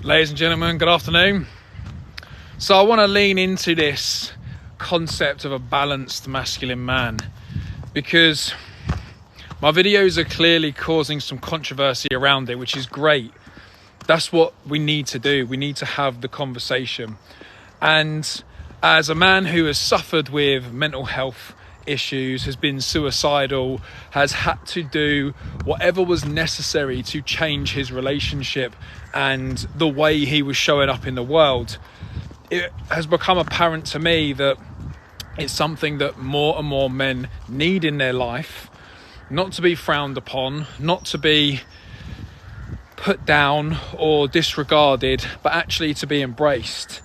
Ladies and gentlemen, good afternoon. So I want to lean into this concept of a balanced masculine man because my videos are clearly causing some controversy around it, which is great. That's what we need to do. We need to have the conversation. And as a man who has suffered with mental health issues, has been suicidal, has had to do whatever was necessary to change his relationship and the way he was showing up in the world, it has become apparent to me that it's something that more and more men need in their life, not to be frowned upon, not to be put down or disregarded, but actually to be embraced.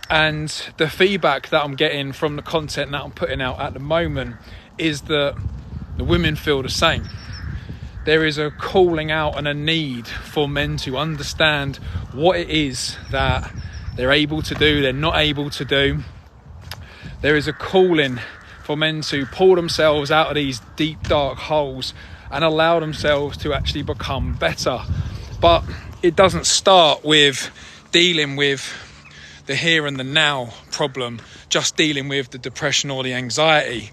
And the feedback that I'm getting from the content that I'm putting out at the moment is that the women feel the same. There is a calling out and a need for men to understand what it is that they're able to do, they're not able to do. There is a calling for men to pull themselves out of these deep, dark holes and allow themselves to actually become better. But it doesn't start with dealing with the here and the now problem, just dealing with the depression or the anxiety.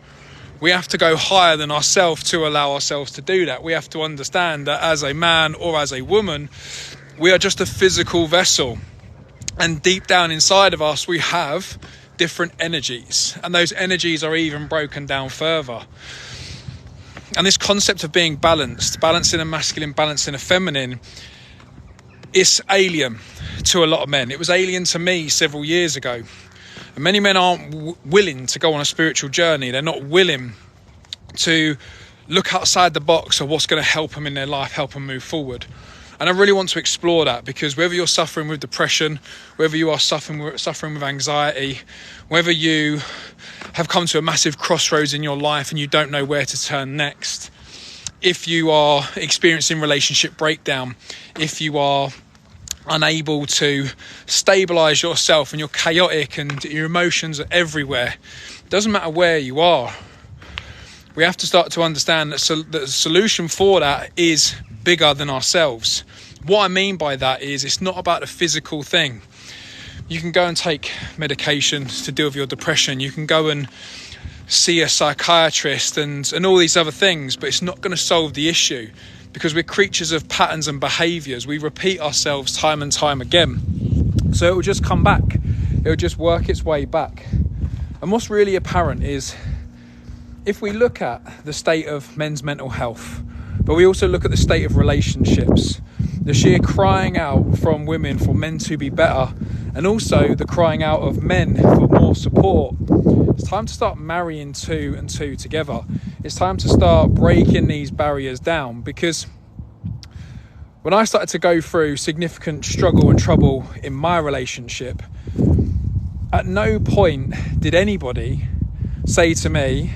We have to go higher than ourselves to allow ourselves to do that. We have to understand that as a man or as a woman, we are just a physical vessel. And deep down inside of us, we have different energies. And those energies are even broken down further. And this concept of being balanced, balancing a masculine, balancing a feminine, is alien to a lot of men. It was alien to me several years ago. And many men aren't willing to go on a spiritual journey. They're not willing to look outside the box of what's going to help them in their life, help them move forward. And I really want to explore that, because whether you're suffering with depression, whether you are suffering with anxiety, whether you have come to a massive crossroads in your life and you don't know where to turn next, if you are experiencing relationship breakdown, if you are unable to stabilize yourself and you're chaotic and your emotions are everywhere, it doesn't matter where you are. We have to start to understand that the solution for that is bigger than ourselves. What I mean by that is it's not about the physical thing. You can go and take medications to deal with your depression. You can go and see a psychiatrist and all these other things, but it's not going to solve the issue, because we're creatures of patterns and behaviours. We repeat ourselves time and time again. So it will just come back. It will just work its way back. And what's really apparent is, if we look at the state of men's mental health, but we also look at the state of relationships, the sheer crying out from women for men to be better, and also the crying out of men for more support, it's time to start marrying two and two together. It's time to start breaking these barriers down, because when I started to go through significant struggle and trouble in my relationship, at no point did anybody say to me,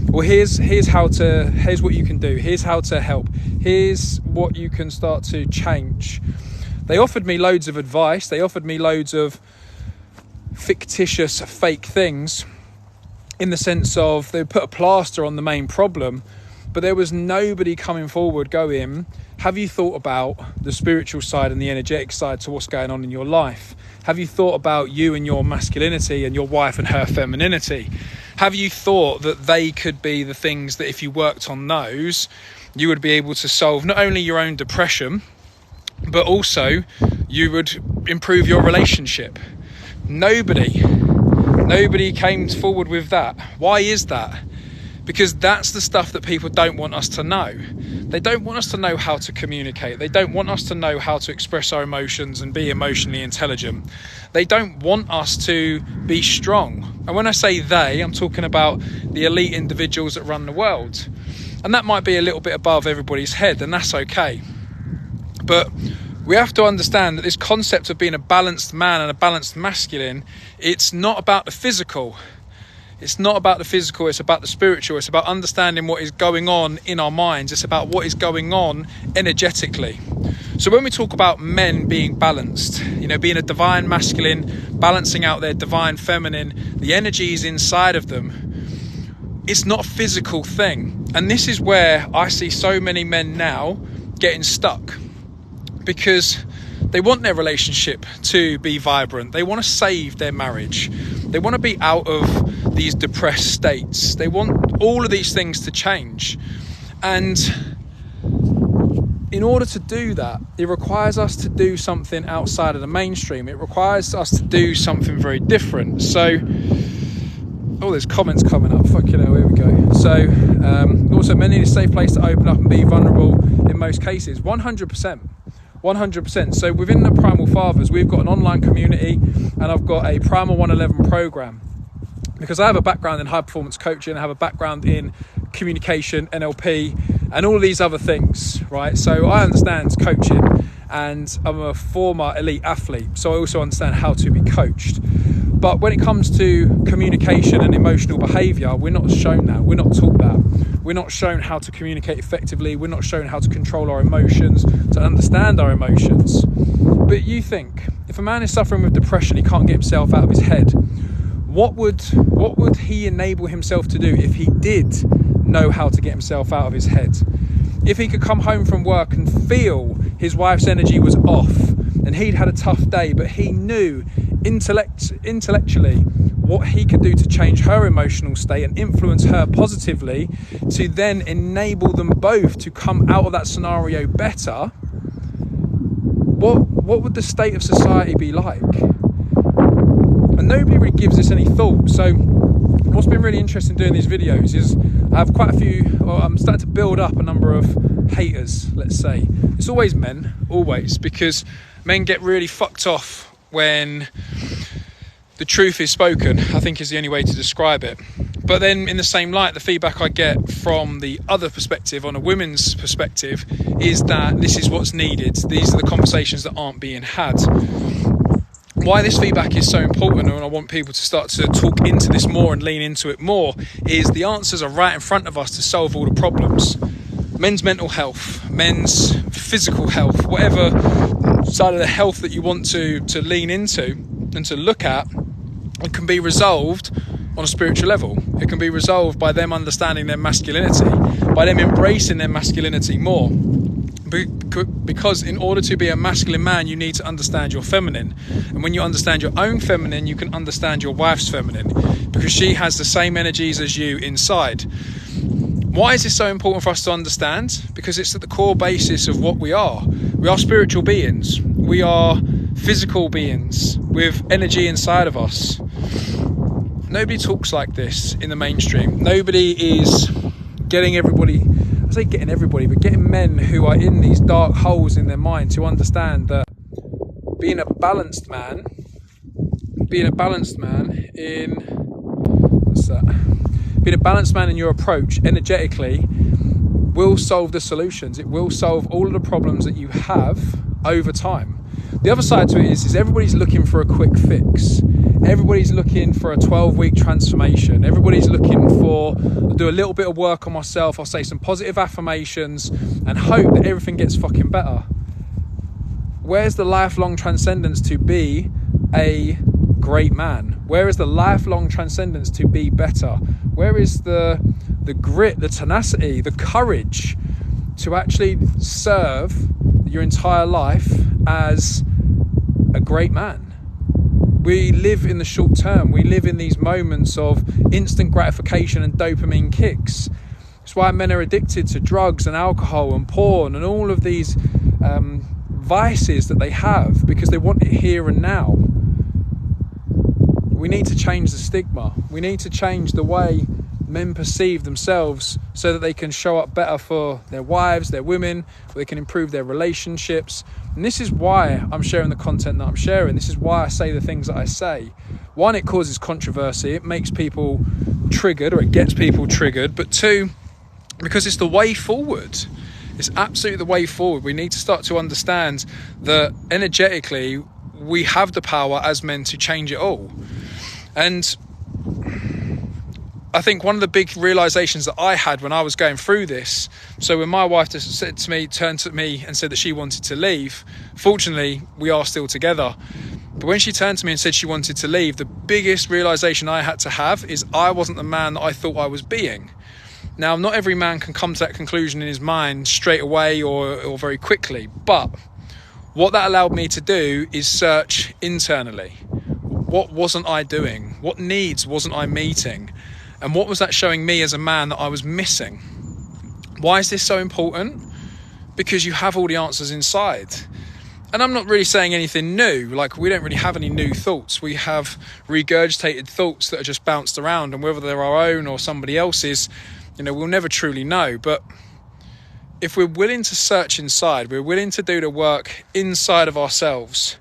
well, here's what you can do, here's how to help, here's what you can start to change. They offered me loads of advice, they offered me loads of fictitious, fake things, in the sense of they put a plaster on the main problem, but there was nobody coming forward going, have you thought about the spiritual side and the energetic side to what's going on in your life? Have you thought about you and your masculinity and your wife and her femininity? Have you thought that they could be the things that if you worked on those, you would be able to solve not only your own depression, but also you would improve your relationship? Nobody came forward with that. Why is that? Because that's the stuff that people don't want us to know. They don't want us to know how to communicate. They don't want us to know how to express our emotions and be emotionally intelligent. They don't want us to be strong. And when I say they, I'm talking about the elite individuals that run the world. And that might be a little bit above everybody's head, and that's okay. But we have to understand that this concept of being a balanced man and a balanced masculine, it's not about the physical. It's not about the physical, it's about the spiritual. It's about understanding what is going on in our minds. It's about what is going on energetically. So when we talk about men being balanced, being a divine masculine, balancing out their divine feminine, the energies inside of them, it's not a physical thing. And this is where I see so many men now getting stuck. Because They want their relationship to be vibrant. They want to save their marriage. They want to be out of these depressed states. They want all of these things to change. And in order to do that, it requires us to do something outside of the mainstream. It requires us to do something very different. So, oh, there's comments coming up. Fucking hell, here we go. So, also, men need a safe place to open up and be vulnerable in most cases. 100%. 100%. So within the Primal Fathers, we've got an online community, and I've got a Primal 111 program, because I have a background in high performance coaching. I have a background in communication, NLP, and all of these other things, right? So I understand coaching, and I'm a former elite athlete, so I also understand how to be coached. But when it comes to communication and emotional behaviour, we're not shown that. We're not taught that. We're not shown how to communicate effectively. We're not shown how to control our emotions, to understand our emotions. But you think, if a man is suffering with depression, he can't get himself out of his head, what would he enable himself to do if he did know how to get himself out of his head? If he could come home from work and feel his wife's energy was off, and he'd had a tough day, but he knew intellectually what he could do to change her emotional state and influence her positively, to then enable them both to come out of that scenario better, what would the state of society be like? And nobody really gives this any thought. So what's been really interesting doing these videos is I have quite a few, I'm starting to build up a number of haters, let's say. It's always men, always, because men get really fucked off when the truth is spoken, I think is the only way to describe it. But then in the same light, the feedback I get from the other perspective, on a women's perspective, is that this is what's needed. These are the conversations that aren't being had. Why this feedback is so important, and I want people to start to talk into this more and lean into it more, is the answers are right in front of us to solve all the problems. Men's mental health, men's physical health, whatever side of the health that you want to lean into and to look at, it can be resolved on a spiritual level. It can be resolved by them understanding their masculinity, by them embracing their masculinity more. Because in order to be a masculine man, you need to understand your feminine. And when you understand your own feminine, you can understand your wife's feminine, because she has the same energies as you inside. Why is this so important for us to understand? Because it's at the core basis of what we are. We are spiritual beings. We are physical beings with energy inside of us. Nobody talks like this in the mainstream. Nobody is getting everybody, I say getting everybody, but getting men who are in these dark holes in their mind to understand that being a balanced man in, what's that? Being a balanced man in your approach energetically will solve the solutions. It will solve all of the problems that you have over time. The other side to it is everybody's looking for a quick fix. Everybody's looking for a 12-week transformation. Everybody's looking for, I'll do a little bit of work on myself, I'll say some positive affirmations and hope that everything gets fucking better. Where's the lifelong transcendence to be a great man? Where is the lifelong transcendence to be better? Where is the grit, the tenacity, the courage to actually serve your entire life as a great man? We live in the short term. We live in these moments of instant gratification and dopamine kicks. It's why men are addicted to drugs and alcohol and porn and all of these vices that they have, because they want it here and now. We need to change the stigma. We need to change the way men perceive themselves so that they can show up better for their wives, their women, they can improve their relationships. And this is why I'm sharing the content that I'm sharing. This is why I say the things that I say. One, it causes controversy. It makes people triggered, or it gets people triggered. But two, because it's the way forward. It's absolutely the way forward. We need to start to understand that energetically we have the power as men to change it all. And I think one of the big realizations that I had when I was going through this, so when my wife turned to me and said that she wanted to leave, fortunately we are still together, but when she turned to me and said she wanted to leave, the biggest realization I had to have is I wasn't the man that I thought I was being. Now, not every man can come to that conclusion in his mind straight away or very quickly, but What that allowed me to do is search internally. What wasn't I doing? What needs wasn't I meeting? And what was that showing me as a man that I was missing? Why is this so important? Because you have all the answers inside. And I'm not really saying anything new. Like, we don't really have any new thoughts. We have regurgitated thoughts that are just bounced around, and whether they're our own or somebody else's, we'll never truly know. But if we're willing to search inside, we're willing to do the work inside of ourselves,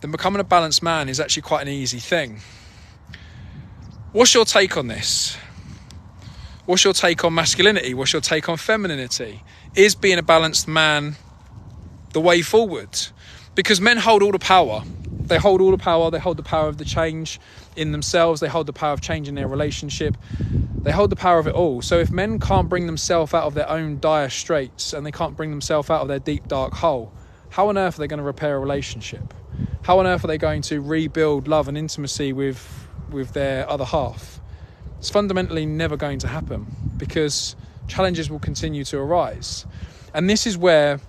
then becoming a balanced man is actually quite an easy thing. What's your take on this? What's your take on masculinity? What's your take on femininity? Is being a balanced man the way forward? Because men hold all the power. They hold all the power. They hold the power of the change in themselves. They hold the power of changing their relationship. They hold the power of it all. So if men can't bring themselves out of their own dire straits, and they can't bring themselves out of their deep, dark hole, how on earth are they going to repair a relationship? How on earth are they going to rebuild love and intimacy with their other half? It's fundamentally never going to happen, because challenges will continue to arise. And this is where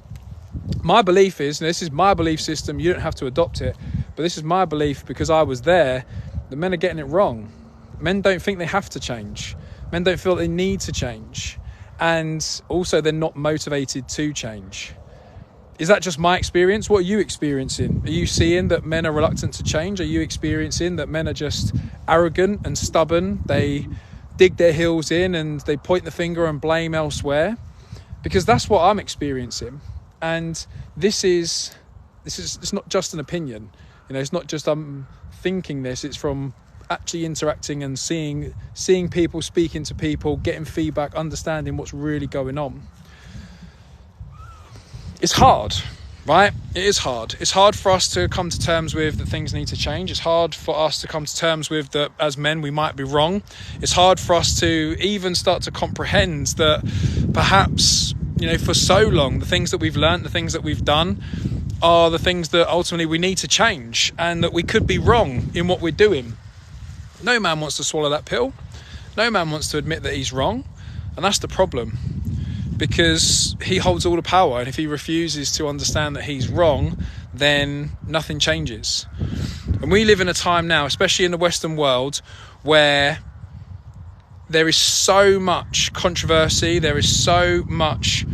my belief is, and this is my belief system, you don't have to adopt it, but this is my belief because I was there, that men are getting it wrong. Men don't think they have to change. Men don't feel they need to change. And also they're not motivated to change. Is that just my experience? What are you experiencing? Are you seeing that men are reluctant to change? Are you experiencing that men are just arrogant and stubborn? They dig their heels in and they point the finger and blame elsewhere? Because that's what I'm experiencing. And this is it's not just an opinion. It's not just I'm thinking this. It's from actually interacting and seeing people, speaking to people, getting feedback, understanding what's really going on. It's hard, right? It is hard. It's hard for us to come to terms with that things need to change. It's hard for us to come to terms with that as men we might be wrong. It's hard for us to even start to comprehend that perhaps, for so long, the things that we've learned, the things that we've done are the things that ultimately we need to change, and that we could be wrong in what we're doing. No man wants to swallow that pill. No man wants to admit that he's wrong. And that's the problem. Because he holds all the power, and if he refuses to understand that he's wrong, then nothing changes. And we live in a time now, especially in the Western world, where there is so much controversy, there is so much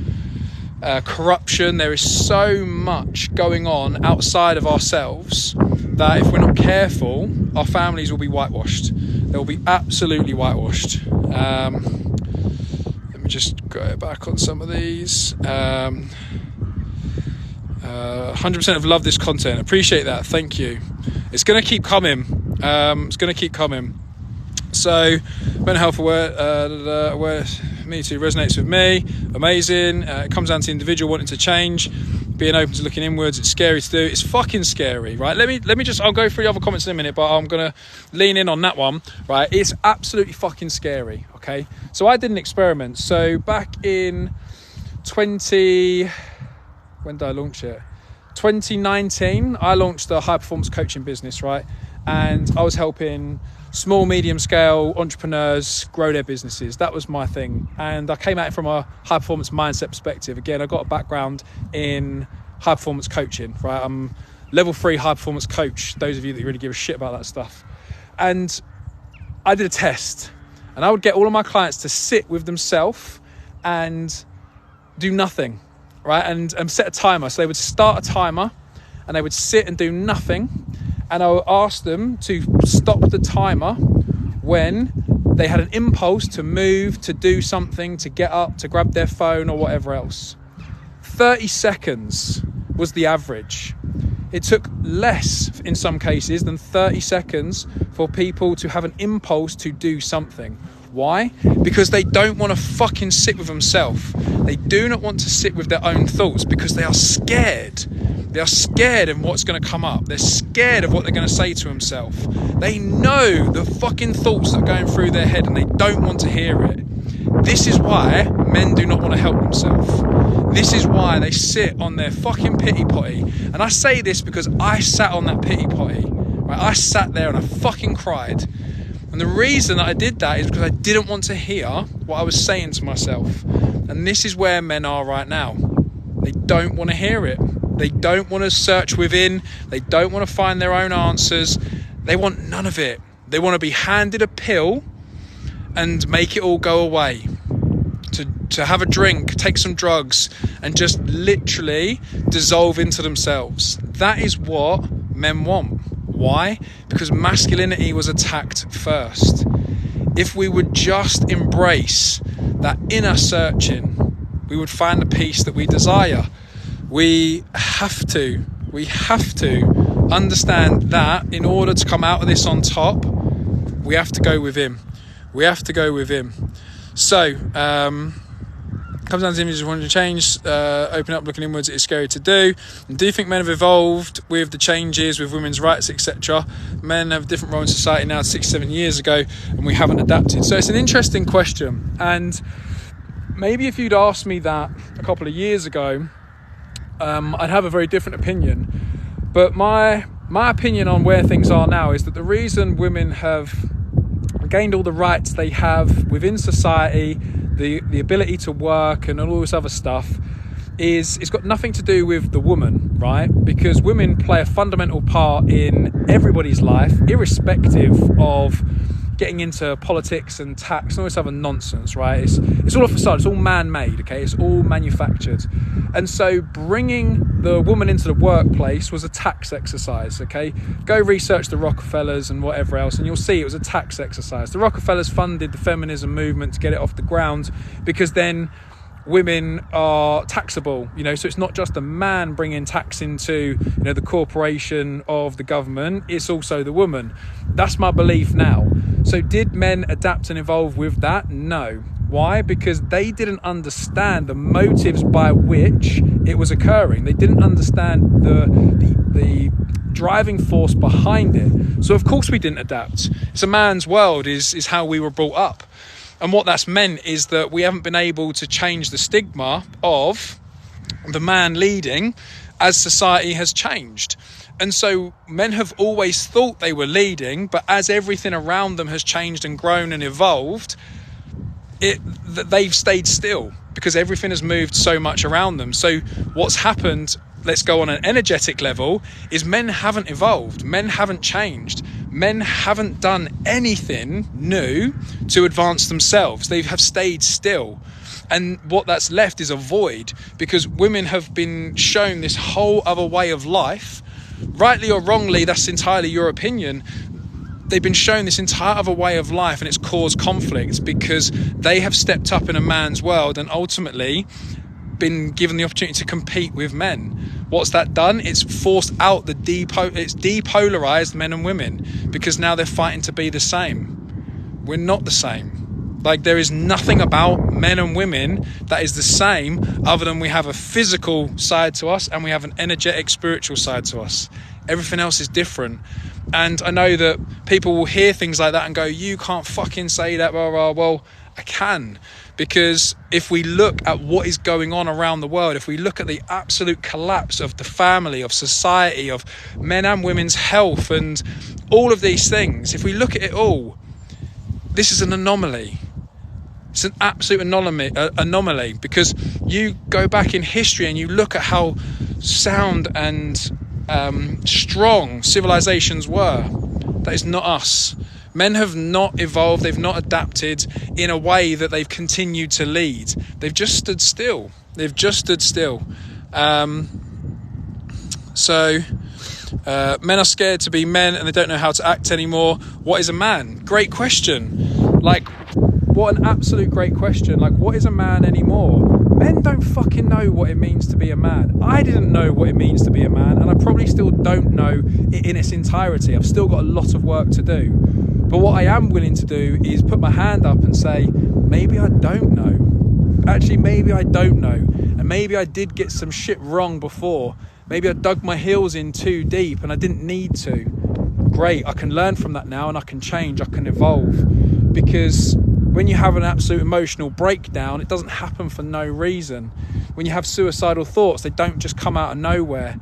corruption, there is so much going on outside of ourselves, that if we're not careful, our families will be whitewashed. They'll be absolutely whitewashed. Just go back on some of these. 100% have loved this content. Appreciate that. Thank you. It's going to keep coming. So, mental health aware, me too, resonates with me. Amazing. It comes down to the individual wanting to change, being open to looking inwards. It's scary to do. It's fucking scary, right? Let me just, I'll go through the other comments in a minute, but I'm going to lean in on that one, right? It's absolutely fucking scary, okay? So I did an experiment. So back in when did I launch it? 2019, I launched a high performance coaching business, right? And I was helping small, medium scale entrepreneurs grow their businesses. That was my thing. And I came at it from a high performance mindset perspective. Again, I got a background in high performance coaching, right? I'm level 3 high performance coach, those of you that really give a shit about that stuff. And I did a test, and I would get all of my clients to sit with themselves and do nothing, right? And set a timer. So they would start a timer and they would sit and do nothing. And I would ask them to stop the timer when they had an impulse to move, to do something, to get up, to grab their phone or whatever else. 30 seconds was the average. It took less, in some cases, than 30 seconds for people to have an impulse to do something. Why? Because they don't want to fucking sit with themselves. They do not want to sit with their own thoughts because they are scared. They are scared of what's going to come up. They're scared of what they're going to say to themselves. They know the fucking thoughts that are going through their head and they don't want to hear it. This is why men do not want to help themselves. This is why they sit on their fucking pity potty. And I say this because I sat on that pity potty. Right? I sat there and I fucking cried. And the reason that I did that is because I didn't want to hear what I was saying to myself. And this is where men are right now. They don't want to hear it. They don't want to search within. They don't want to find their own answers. They want none of it. They want to be handed a pill and make it all go away. To have a drink, take some drugs, and just literally dissolve into themselves. That is what men want. Why? Because masculinity was attacked first. If we would just embrace that inner searching, we would find the peace that we desire. We have to understand that in order to come out of this on top, we have to go with him. We have to go with him. So, comes down to images wanting to change, open up, looking inwards, it is scary to do. And do you think men have evolved with the changes, with women's rights, etc.? Men have a different role in society now 6-7 years ago, and we haven't adapted. So it's an interesting question. And maybe if you'd asked me that a couple of years ago, I'd have a very different opinion. But my opinion on where things are now is that the reason women have gained all the rights they have within society, the ability to work and all this other stuff, is it's got nothing to do with the woman, right? Because women play a fundamental part in everybody's life, irrespective of getting into politics and tax and all this other nonsense, right? It's all a facade. It's all man-made, okay? It's all manufactured. And so bringing the woman into the workplace was a tax exercise, okay? Go research the Rockefellers and whatever else, and you'll see it was a tax exercise. The Rockefellers funded the feminism movement to get it off the ground, because then women are taxable, so it's not just a man bringing tax into, the corporation of the government, it's also the woman. That's my belief now. So did men adapt and evolve with that? No. Why? Because they didn't understand the motives by which it was occurring. They didn't understand the driving force behind it. So of course we didn't adapt. It's a man's world is how we were brought up. And what that's meant is that we haven't been able to change the stigma of the man leading as society has changed. And so men have always thought they were leading, but as everything around them has changed and grown and evolved, they've stayed still because everything has moved so much around them. So what's happened, let's go on an energetic level, is men haven't evolved. Men haven't changed. Men haven't done anything new to advance themselves. They have stayed still. And what that's left is a void, because women have been shown this whole other way of life. Rightly or wrongly, that's entirely your opinion. They've been shown this entire other way of life, and it's caused conflict because they have stepped up in a man's world and ultimately been given the opportunity to compete with men. What's that done? It's forced out it's depolarized men and women, because now they're fighting to be the same. We're not the same. Like, there is nothing about men and women that is the same, other than we have a physical side to us and we have an energetic spiritual side to us. Everything else is different. And I know that people will hear things like that and go, you can't fucking say that, blah, blah. Well, I can, because if we look at what is going on around the world, if we look at the absolute collapse of the family, of society, of men and women's health and all of these things, if we look at it all, this is an anomaly. It's an absolute anomaly, because you go back in history and you look at how sound and strong civilizations were. That is not us. Men have not evolved, they've not adapted in a way that they've continued to lead. They've just stood still. Men are scared to be men and they don't know how to act anymore. What is a man? Great question. Like, what an absolute great question. Like, what is a man anymore? Men don't fucking know what it means to be a man. I didn't know what it means to be a man, and I probably still don't know it in its entirety. I've still got a lot of work to do. But what I am willing to do is put my hand up and say, maybe I don't know. Actually, maybe I don't know. And maybe I did get some shit wrong before. Maybe I dug my heels in too deep and I didn't need to. Great, I can learn from that now and I can change, I can evolve. Because when you have an absolute emotional breakdown, it doesn't happen for no reason. When you have suicidal thoughts, they don't just come out of nowhere.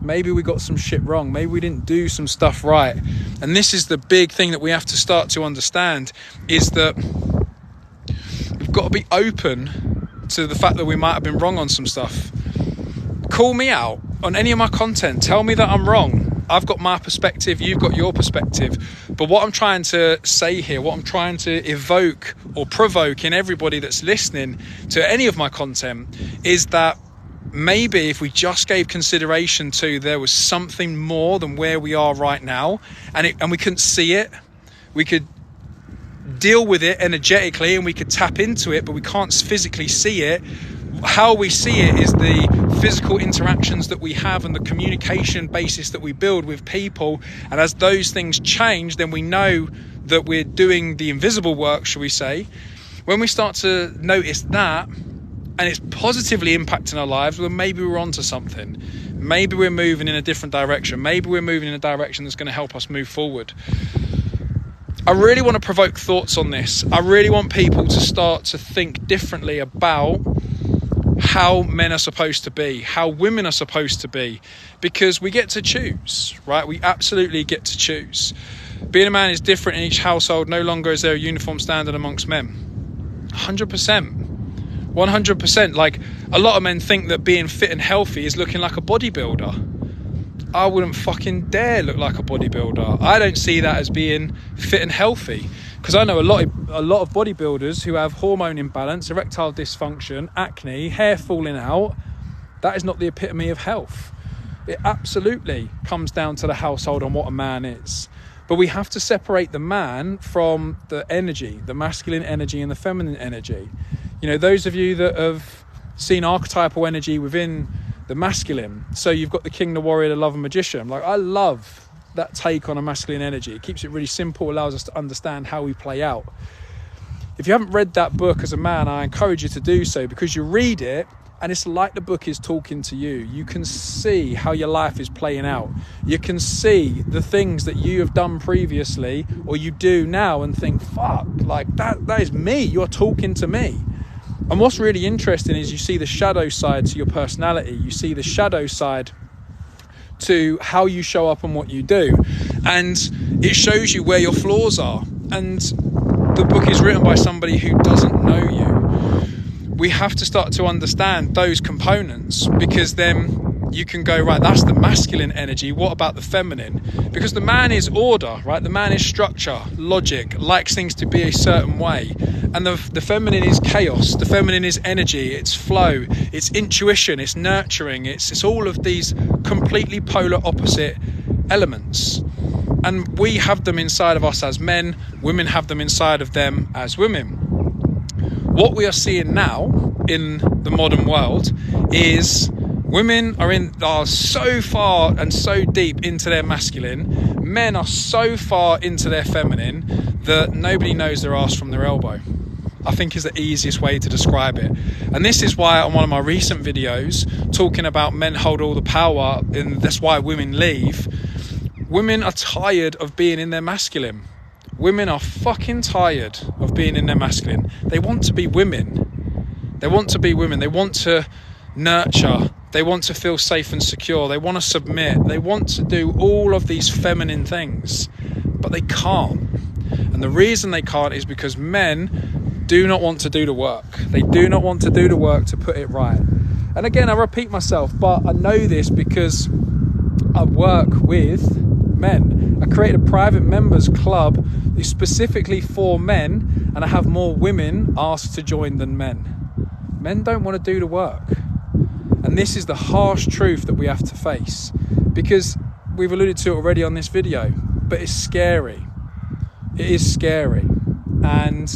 Maybe we got some shit wrong. Maybe we didn't do some stuff right. And this is the big thing that we have to start to understand, is that we've got to be open to the fact that we might have been wrong on some stuff. Call me out. on any of my content, tell me that I'm wrong. I've got my perspective, you've got your perspective. But what I'm trying to say here, what I'm trying to evoke or provoke in everybody that's listening to any of my content is that maybe if we just gave consideration to there was something more than where we are right now, and we couldn't see it, we could deal with it energetically and we could tap into it, but we can't physically see it. How we see it is the physical interactions that we have and the communication basis that we build with people. And as those things change, then we know that we're doing the invisible work, shall we say. When we start to notice that, and it's positively impacting our lives, well, maybe we're onto something. Maybe we're moving in a different direction. Maybe we're moving in a direction that's going to help us move forward. I really want to provoke thoughts on this. I really want people to start to think differently about how men are supposed to be, how women are supposed to be, because we get to choose, right? We absolutely get to choose. Being a man is different in each household. No longer is there a uniform standard amongst men. 100%. 100%. Like, a lot of men think that being fit and healthy is looking like a bodybuilder. I wouldn't fucking dare look like a bodybuilder. I don't see that as being fit and healthy, because I know a lot of bodybuilders who have hormone imbalance, erectile dysfunction, acne, hair falling out. That is not the epitome of health. It absolutely comes down to the household and what a man is. But we have to separate the man from the energy, the masculine energy and the feminine energy. You know, those of you that have seen archetypal energy within the masculine, so you've got the king, the warrior, the lover, magician. Like, I love that take on a masculine energy. It keeps it really simple, allows us to understand how we play out. If you haven't read that book as a man, I encourage you to do so, because you read it and it's like the book is talking to you. You can see how your life is playing out. You can see the things that you have done previously or you do now and think, fuck, like that is me. You're talking to me. And what's really interesting is you see the shadow side to your personality. You see the shadow side to how you show up and what you do. And it shows you where your flaws are. And the book is written by somebody who doesn't know you. We have to start to understand those components, because then you can go, right, that's the masculine energy. What about the feminine? Because the man is order, right? The man is structure, logic, likes things to be a certain way. And the feminine is chaos. The feminine is energy, it's flow, it's intuition, it's nurturing, it's all of these completely polar opposite elements. And we have them inside of us as men, women have them inside of them as women. What we are seeing now in the modern world is women are so far and so deep into their masculine, men are so far into their feminine that nobody knows their arse from their elbow. I think is the easiest way to describe it. And this is why on one of my recent videos talking about men hold all the power and that's why women leave. Women are tired of being in their masculine. Women are fucking tired of being in their masculine. They want to be women. They want to be women. They want to nurture. They want to feel safe and secure. They want to submit. They want to do all of these feminine things, but they can't. And the reason they can't is because men do not want to do the work. They do not want to do the work to put it right. And again, I repeat myself, but I know this because I work with men. I created a private members club specifically for men, and I have more women asked to join than men. Men don't want to do the work. And this is the harsh truth that we have to face, because we've alluded to it already on this video, but it's scary. It is scary. And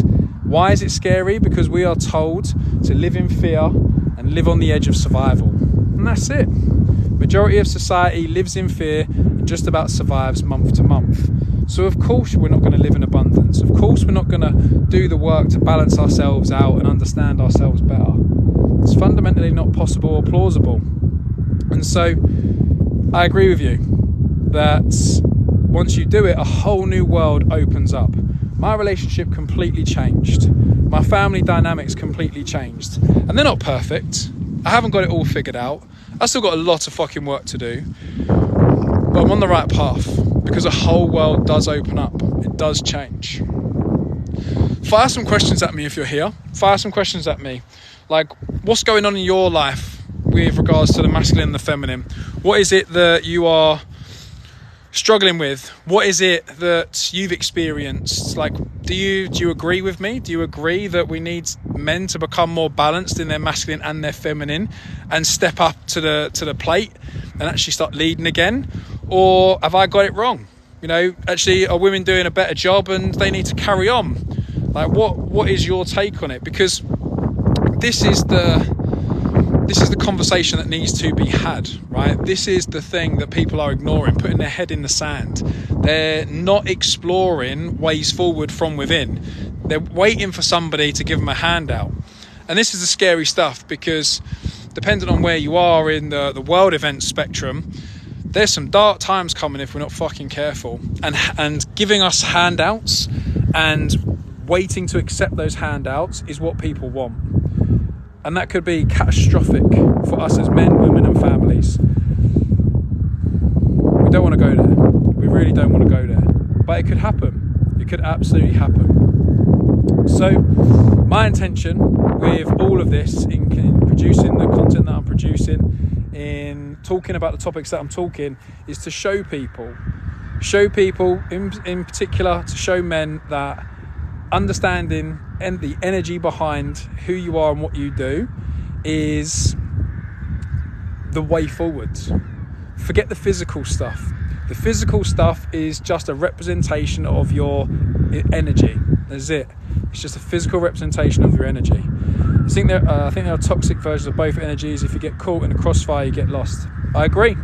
why is it scary? Because we are told to live in fear and live on the edge of survival. And that's it. Majority of society lives in fear and just about survives month to month. So of course we're not going to live in abundance. Of course we're not going to do the work to balance ourselves out and understand ourselves better. It's fundamentally not possible or plausible. And so I agree with you that once you do it, a whole new world opens up. My relationship completely changed. My family dynamics completely changed. And they're not perfect. I haven't got it all figured out. I've still got a lot of fucking work to do. But I'm on the right path, because a whole world does open up. It does change. Fire some questions at me if you're here. Fire some questions at me. Like, what's going on in your life with regards to the masculine and the feminine? What is it that you are struggling with? What is it that you've experienced? Like, do you agree with me? Do you agree that we need men to become more balanced in their masculine and their feminine and step up to the plate and actually start leading again? Or have I got it wrong? You know, actually, are women doing a better job and they need to carry on? Like, what is your take on it? Because this is the conversation that needs to be had, right? This is the thing that people are ignoring, putting their head in the sand. They're not exploring ways forward from within. They're waiting for somebody to give them a handout. And this is the scary stuff, because depending on where you are in the world event spectrum, there's some dark times coming if we're not fucking careful. And giving us handouts and waiting to accept those handouts is what people want. And that could be catastrophic for us as men, women and families. We don't want to go there. We really don't want to go there. But it could happen. It could absolutely happen. So my intention with all of this in producing the content that I'm producing, in talking about the topics that I'm talking, is to show people in particular, to show men that understanding and the energy behind who you are and what you do is the way forward. Forget the physical stuff. The physical stuff is just a representation of your energy. That's it. It's just a physical representation of your energy. I think there are toxic versions of both energies. If you get caught in a crossfire, you get lost. I agree.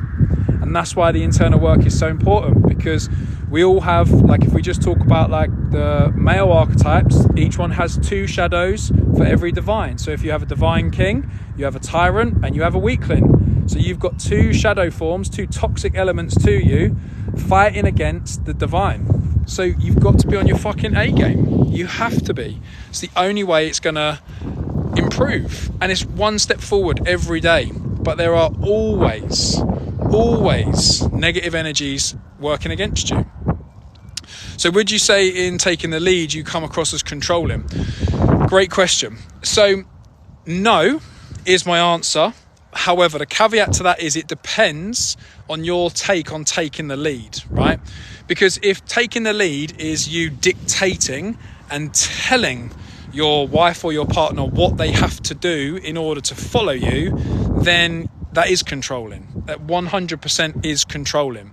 And that's why the internal work is so important, because we all have, like, if we just talk about like the male archetypes, each one has two shadows for every divine. So if you have a divine king, you have a tyrant and you have a weakling. So you've got two shadow forms, two toxic elements to you, fighting against the divine. So you've got to be on your fucking A game. You have to be. It's the only way it's gonna improve. And it's one step forward every day. But there are always negative energies working against you. So would you say in taking the lead you come across as controlling? Great question. So no is my answer. However, the caveat to that is it depends on your take on taking the lead, right? Because if taking the lead is you dictating and telling your wife or your partner what they have to do in order to follow you, then that is controlling. That 100% is controlling.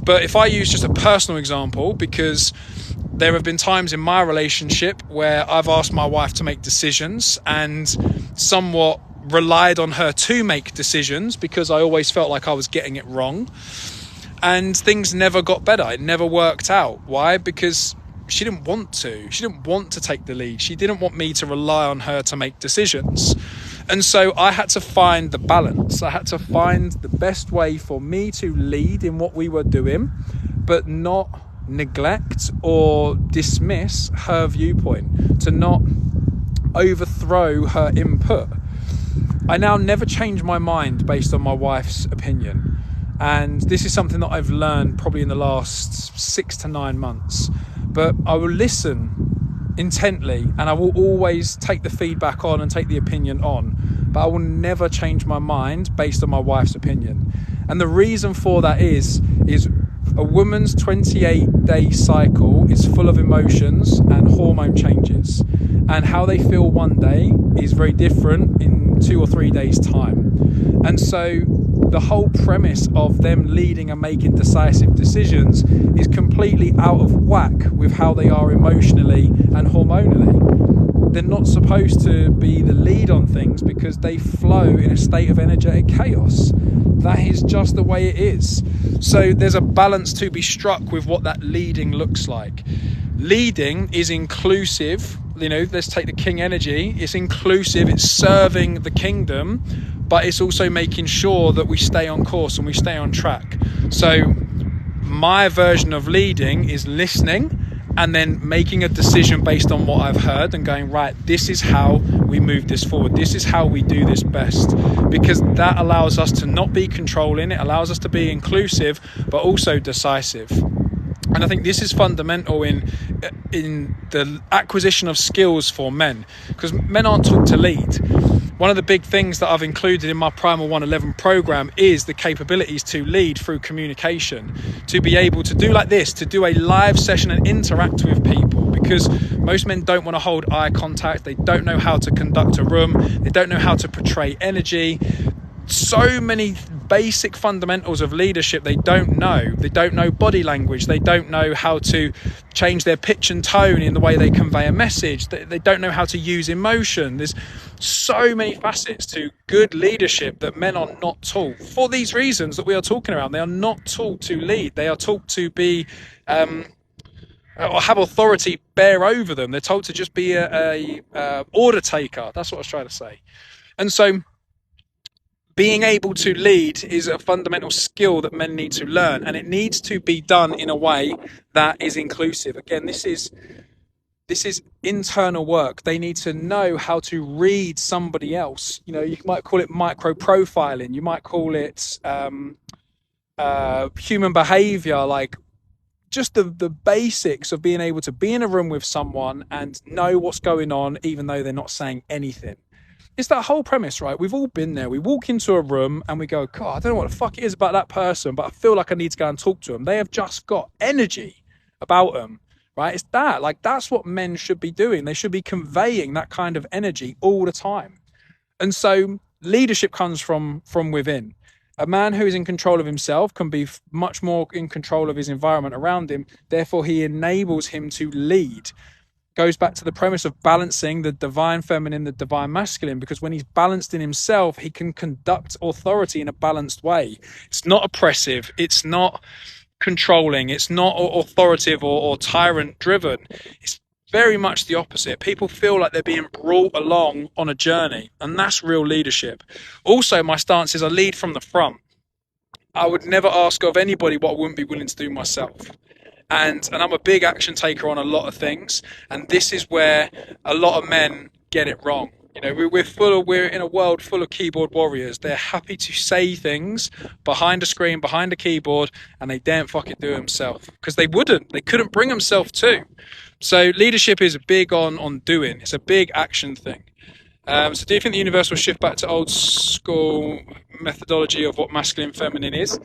But if I use just a personal example, because there have been times in my relationship where I've asked my wife to make decisions and somewhat relied on her to make decisions because I always felt like I was getting it wrong, and things never got better. It never worked out. Why? Because she didn't want to. She didn't want to take the lead. She didn't want me to rely on her to make decisions. And so I had to find the balance. I had to find the best way for me to lead in what we were doing, but not neglect or dismiss her viewpoint, to not overthrow her input. I now never change my mind based on my wife's opinion. And this is something that I've learned probably in the last 6 to 9 months. But I will listen intently, and I will always take the feedback on and take the opinion on. But I will never change my mind based on my wife's opinion. And the reason for that is a woman's 28-day cycle is full of emotions and hormone changes. And how they feel one day is very different in 2 or 3 days' time. And so the whole premise of them leading and making decisive decisions is completely out of whack with how they are emotionally and hormonally. They're not supposed to be the lead on things because they flow in a state of energetic chaos. That is just the way it is. So there's a balance to be struck with what that leading looks like. Leading is inclusive. You know, let's take the king energy. It's inclusive. It's serving the kingdom, but it's also making sure that we stay on course and we stay on track. So my version of leading is listening and then making a decision based on what I've heard and going, right, this is how we move this forward. This is how we do this best, because that allows us to not be controlling. It allows us to be inclusive, but also decisive. And I think this is fundamental in the acquisition of skills for men, because men aren't taught to lead. one of the big things that I've included in my Primal 111 program is the capabilities to lead through communication, to be able to do like this, to do a live session and interact with people, because most men don't want to hold eye contact. They don't know how to conduct a room. They don't know how to portray energy. So many basic fundamentals of leadership they don't know. They don't know body language. They don't know how to change their pitch and tone in the way they convey a message. They don't know how to use emotion. There's so many facets to good leadership that men are not taught for these reasons that we are talking around. They are not taught to lead. They are taught to be or have authority bear over them. They're told to just be a order taker. That's what I was trying to say. And so being able to lead is a fundamental skill that men need to learn, and it needs to be done in a way that is inclusive. Again, this is internal work. They need to know how to read somebody else. You know, you might call it micro profiling. You might call it human behavior, like just the basics of being able to be in a room with someone and know what's going on, even though they're not saying anything. It's that whole premise, right? We've all been there. We walk into a room and we go, God, I don't know what the fuck it is about that person, but I feel like I need to go and talk to them. They have just got energy about them, right? It's that, like, that's what men should be doing. They should be conveying that kind of energy all the time. And so leadership comes from within. A man who is in control of himself can be much more in control of his environment around him. Therefore, he enables him to lead. Goes back to the premise of balancing the divine feminine, the divine masculine, because when he's balanced in himself, he can conduct authority in a balanced way. It's not oppressive. It's not controlling. It's not authoritative or tyrant driven. It's very much the opposite. People feel like they're being brought along on a journey, and that's real leadership. Also, my stance is I lead from the front. I would never ask of anybody what I wouldn't be willing to do myself. And I'm a big action taker on a lot of things, and this is where a lot of men get it wrong. You know, we're in a world full of keyboard warriors. They're happy to say things behind a screen, behind a keyboard, and they daren't fucking do it themselves because they couldn't bring themselves to. So leadership is big on doing. It's a big action thing. So do you think the universe will shift back to old school methodology of what masculine and feminine is?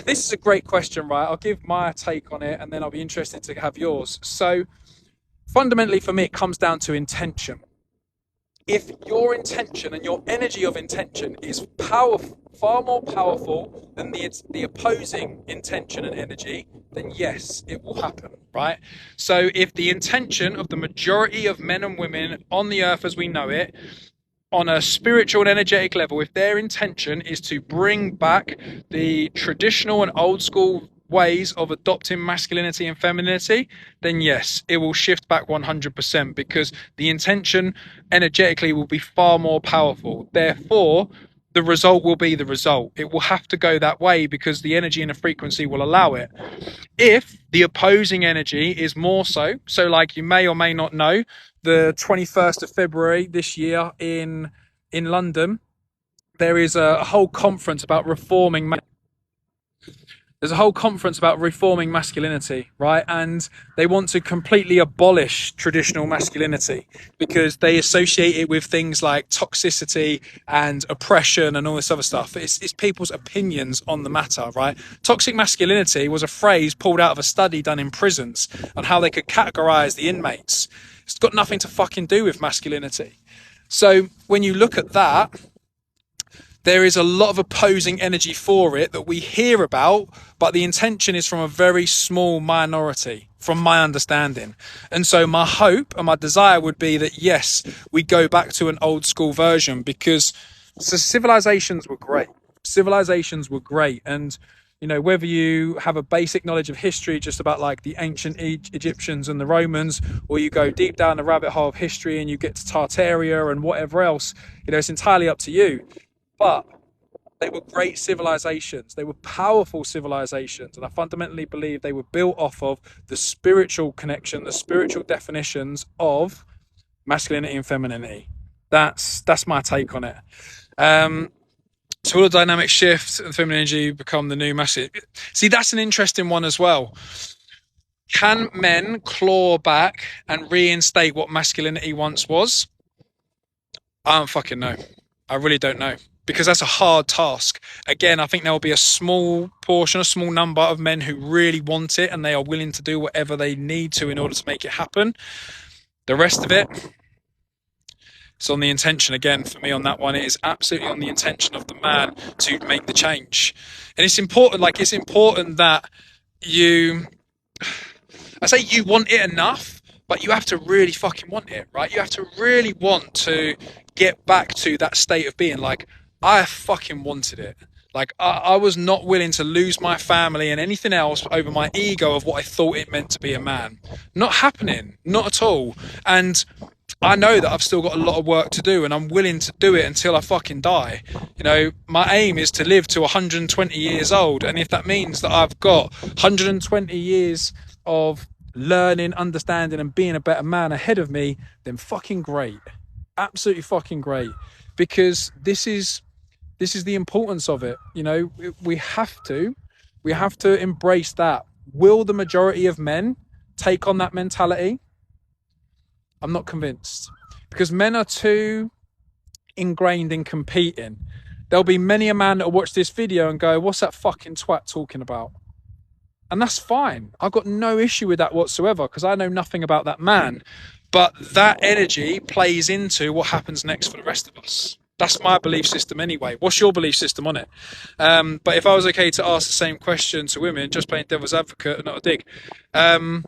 This is a great question, right? I'll give my take on it and then I'll be interested to have yours. So fundamentally for me, it comes down to intention. If your intention and your energy of intention is powerful, far more powerful than the opposing intention and energy, then yes, it will happen, right? So if the intention of the majority of men and women on the earth as we know it, on a spiritual and energetic level, if their intention is to bring back the traditional and old school ways of adopting masculinity and femininity, then yes, it will shift back 100% because the intention energetically will be far more powerful. Therefore, the result will be the result. It will have to go that way because the energy and the frequency will allow it. If the opposing energy is more so like you may or may not know, the 21st of February this year in London, there is a whole conference about reforming. There's a whole conference about reforming masculinity, right? And they want to completely abolish traditional masculinity because they associate it with things like toxicity and oppression and all this other stuff. It's people's opinions on the matter, right? Toxic masculinity was a phrase pulled out of a study done in prisons on how they could categorize the inmates. It's got nothing to fucking do with masculinity. So when you look at that, there is a lot of opposing energy for it that we hear about, but the intention is from a very small minority, from my understanding. And so my hope and my desire would be that, yes, we go back to an old school version because civilizations were great. Civilizations were great. And, you know, whether you have a basic knowledge of history, just about like the ancient Egyptians and the Romans, or you go deep down the rabbit hole of history and you get to Tartaria and whatever else, you know, it's entirely up to you. But they were great civilizations. They were powerful civilizations. And I fundamentally believe they were built off of the spiritual connection, the spiritual definitions of masculinity and femininity. That's my take on it. So all the dynamic shifts and feminine energy become the new masculine. See, that's an interesting one as well. Can men claw back and reinstate what masculinity once was? I don't fucking know. I really don't know. Because that's a hard task. Again, I think there will be a small portion, a small number of men who really want it and they are willing to do whatever they need to in order to make it happen. The rest of it, it's on the intention. Again, for me on that one, it is absolutely on the intention of the man to make the change. And it's important, it's important that I say you want it enough, but you have to really fucking want it, right? You have to really want to get back to that state of being like, I fucking wanted it. Like, I was not willing to lose my family and anything else over my ego of what I thought it meant to be a man. Not happening, not at all. And I know that I've still got a lot of work to do, and I'm willing to do it until I fucking die. My aim is to live to 120 years old, and if that means that I've got 120 years of learning, understanding, and being a better man ahead of me, then fucking great. Absolutely fucking great. Because this is the importance of it. We have to embrace that. Will the majority of men take on that mentality? I'm not convinced, because men are too ingrained in competing. There'll be many a man that'll watch this video and go, what's that fucking twat talking about? And that's fine. I've got no issue with that whatsoever, because I know nothing about that man. But that energy plays into what happens next for the rest of us. That's my belief system anyway. What's your belief system on it? But if I was okay to ask the same question to women, just playing devil's advocate and not a dig, I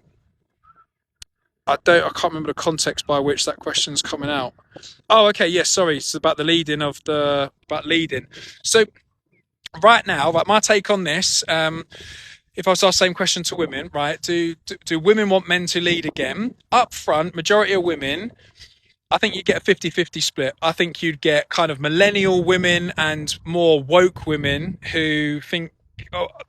can't remember the context by which that question's coming out. Oh, okay, yes, sorry. It's about the leading. So right now, my take on this, if I was to ask the same question to women, right, do women want men to lead again? Up front, majority of women, I think you'd get a 50-50 split. I think you'd get kind of millennial women and more woke women who think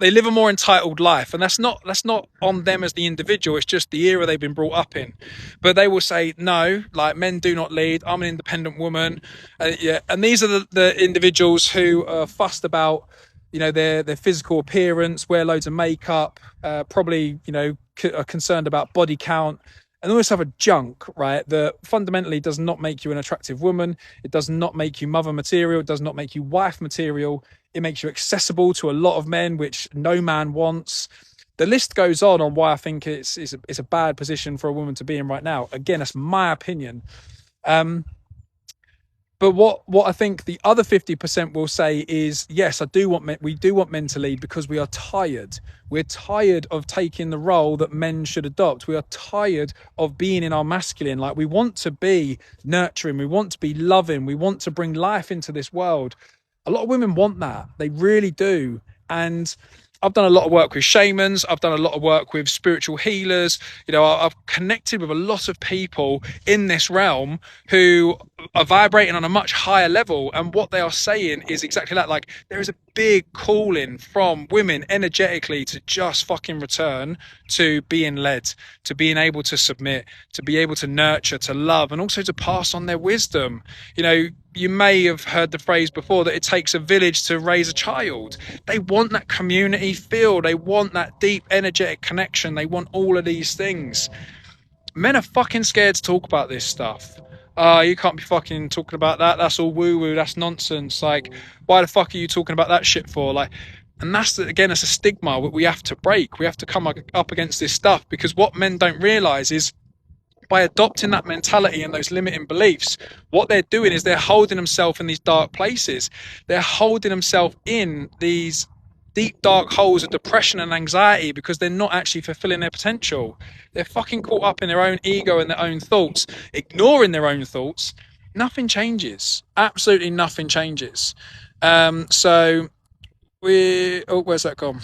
they live a more entitled life, and that's not on them as the individual. It's just the era they've been brought up in. But they will say, no, like, men do not lead. I'm an independent woman. And these are the individuals who are fussed about their physical appearance, wear loads of makeup, probably are concerned about body count, and all this other junk, right, that fundamentally does not make you an attractive woman. It does not make you mother material. It does not make you wife material. It makes you accessible to a lot of men, which no man wants. The list goes on why I think it's a bad position for a woman to be in right now. Again, that's my opinion. But what I think the other 50% will say is, yes, we do want men to lead, because we are tired. We're tired of taking the role that men should adopt. We are tired of being in our masculine. Like, we want to be nurturing. We want to be loving. We want to bring life into this world. A lot of women want that. They really do. And I've done a lot of work with shamans. I've done a lot of work with spiritual healers. I've connected with a lot of people in this realm who are vibrating on a much higher level. And what they are saying is exactly that. Like, there is a big calling from women energetically to just fucking return to being led, to being able to submit, to be able to nurture, to love, and also to pass on their wisdom. You may have heard the phrase before that it takes a village to raise a child. They want that community feel. They want that deep energetic connection. They want all of these things. Men are fucking scared to talk about this stuff. You can't be fucking talking about that. That's all woo-woo. That's nonsense. Like, why the fuck are you talking about that shit for? Like, and that's a stigma we have to break. We have to come up against this stuff, because what men don't realize is, by adopting that mentality and those limiting beliefs, what they're doing is they're holding themselves in these dark places. They're holding themselves in these deep, dark holes of depression and anxiety, because they're not actually fulfilling their potential. They're fucking caught up in their own ego and their own thoughts, ignoring their own thoughts. Nothing changes. Absolutely nothing changes. Where's that gone?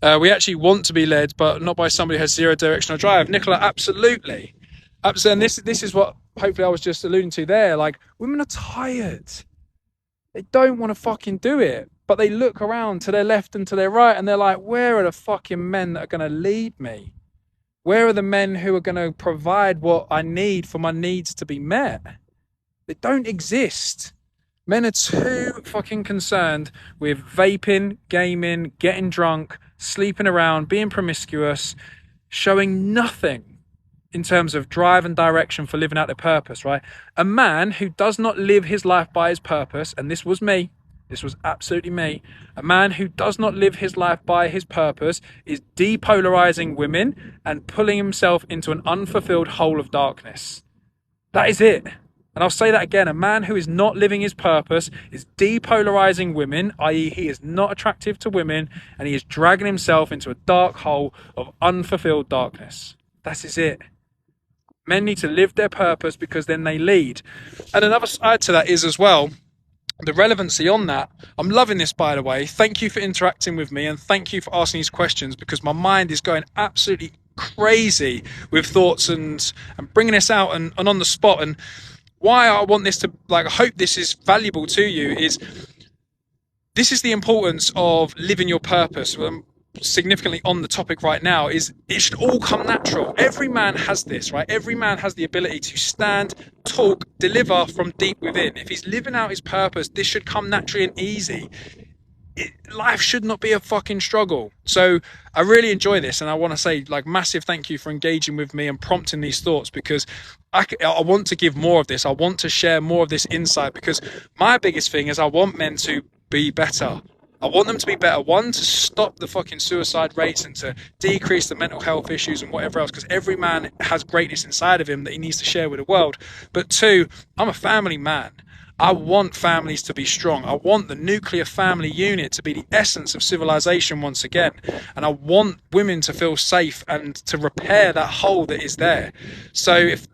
We actually want to be led, but not by somebody who has zero directional drive. Nicola, absolutely. And this is what hopefully I was just alluding to there. Like, women are tired. They don't want to fucking do it, but they look around to their left and to their right, and they're like, where are the fucking men that are going to lead me? Where are the men who are going to provide what I need for my needs to be met? They don't exist. Men are too fucking concerned with vaping, gaming, getting drunk, sleeping around, being promiscuous, showing nothing in terms of drive and direction for living out their purpose, right? A man who does not live his life by his purpose, and this was me, this was absolutely me, a man who does not live his life by his purpose is depolarizing women and pulling himself into an unfulfilled hole of darkness. That is it. And I'll say that again. A man who is not living his purpose is depolarizing women, i.e. he is not attractive to women, and he is dragging himself into a dark hole of unfulfilled darkness. That is it. Men need to live their purpose because then they lead. And another side to that is as well, the relevancy on that. I'm loving this, by the way. Thank you for interacting with me, and thank you for asking these questions, because my mind is going absolutely crazy with thoughts and bringing this out and on the spot. And why I want this to, like, I hope this is valuable to you, is this is the importance of living your purpose. Significantly on the topic right now is it should all come natural. Every man has this, right? Every man has the ability to stand, talk, deliver from deep within. If he's living out his purpose, this should come naturally and easy. Life should not be a fucking struggle. So I really enjoy this, and I want to say, like, massive thank you for engaging with me and prompting these thoughts, because I want to give more of this. I want to share more of this insight, because my biggest thing is I want men to be better. I want them to be better. One, to stop the fucking suicide rates and to decrease the mental health issues and whatever else, because every man has greatness inside of him that he needs to share with the world. But two, I'm a family man. I want families to be strong. I want the nuclear family unit to be the essence of civilization once again. And I want women to feel safe and to repair that hole that is there. So if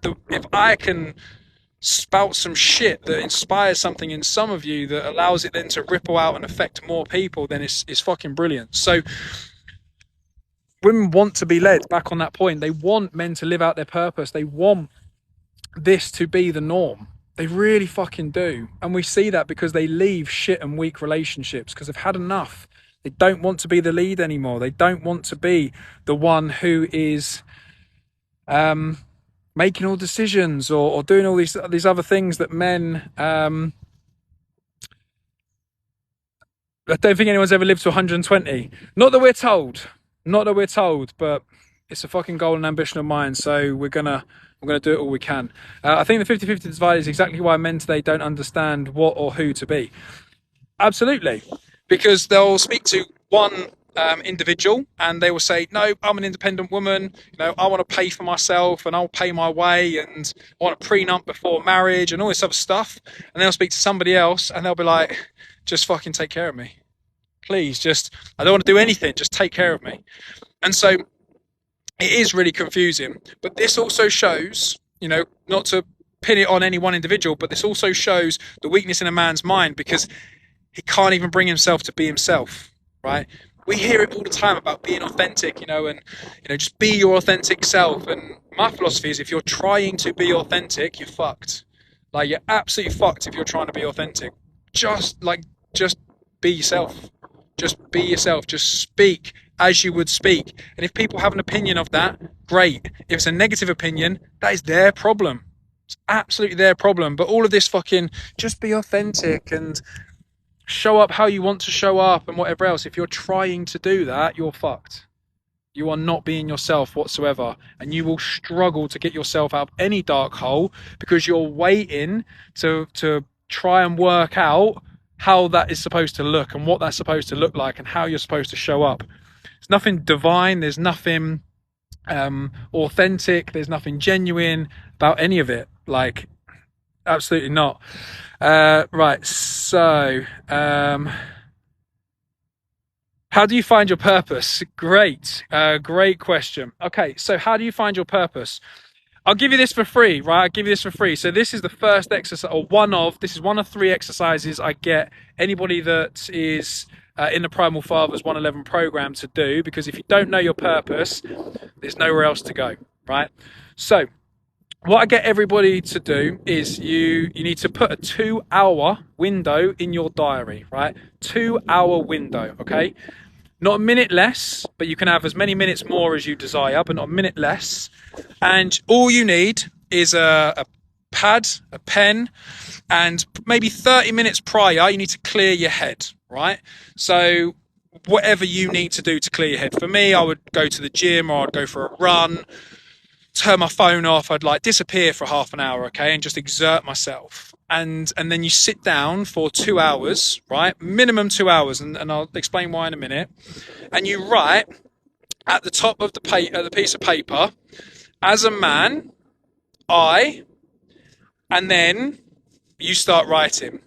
I can spout some shit that inspires something in some of you that allows it then to ripple out and affect more people, then it's fucking brilliant. So women want to be led, back on that point. They want men to live out their purpose. They want this to be the norm. They really fucking do. And we see that because they leave shit and weak relationships because they've had enough. They don't want to be the lead anymore. They don't want to be the one who is making all decisions or doing all these other things that men... I don't think anyone's ever lived to 120. Not that we're told, but it's a fucking goal and ambition of mine. So we're gonna do it all we can. I think the 50-50 divide is exactly why men today don't understand what or who to be. Absolutely, because they'll speak to one individual and they will say, no, I'm an independent woman, you know, I want to pay for myself and I'll pay my way, and I want a prenup before marriage and all this other stuff. And they'll speak to somebody else and they'll be like, just fucking take care of me, please. I don't want to do anything, just take care of me. And so it is really confusing. But this also shows, you know, not to pin it on any one individual, but this also shows the weakness in a man's mind, because he can't even bring himself to be himself, right? We hear it all the time about being authentic, you know, and, you know, just be your authentic self. And my philosophy is, if you're trying to be authentic, you're fucked. Like, you're absolutely fucked if you're trying to be authentic. Just be yourself. Just be yourself. Just speak as you would speak. And if people have an opinion of that, great. If it's a negative opinion, that is their problem. It's absolutely their problem. But all of this fucking just be authentic and show up how you want to show up and whatever else, if you're trying to do that, you're fucked. You are not being yourself whatsoever, and you will struggle to get yourself out of any dark hole because you're waiting to try and work out how that is supposed to look and what that's supposed to look like and how you're supposed to show up. There's nothing divine, there's nothing authentic, there's nothing genuine about any of it. Like, absolutely not. Right, so how do you find your purpose? Great question. Okay, so how do you find your purpose? I'll give you this for free, right? I'll give you this for free. So this is the first exercise, or one of 3 exercises I get anybody that is in the Primal Fathers 111 program to do, because if you don't know your purpose, there's nowhere else to go, right? So what I get everybody to do is you need to put a 2-hour window in your diary, right? 2-hour window, okay? Not a minute less, but you can have as many minutes more as you desire, but not a minute less. And all you need is a pad, a pen, and maybe 30 minutes prior, you need to clear your head, right? So whatever you need to do to clear your head. For me, I would go to the gym, or I'd go for a run. turn my phone off. I'd like disappear for half an hour, okay, and just exert myself. And then you sit down for 2 hours, right? Minimum 2 hours, and I'll explain why in a minute. And you write at the top of the piece of paper, as a man, I, and then you start writing.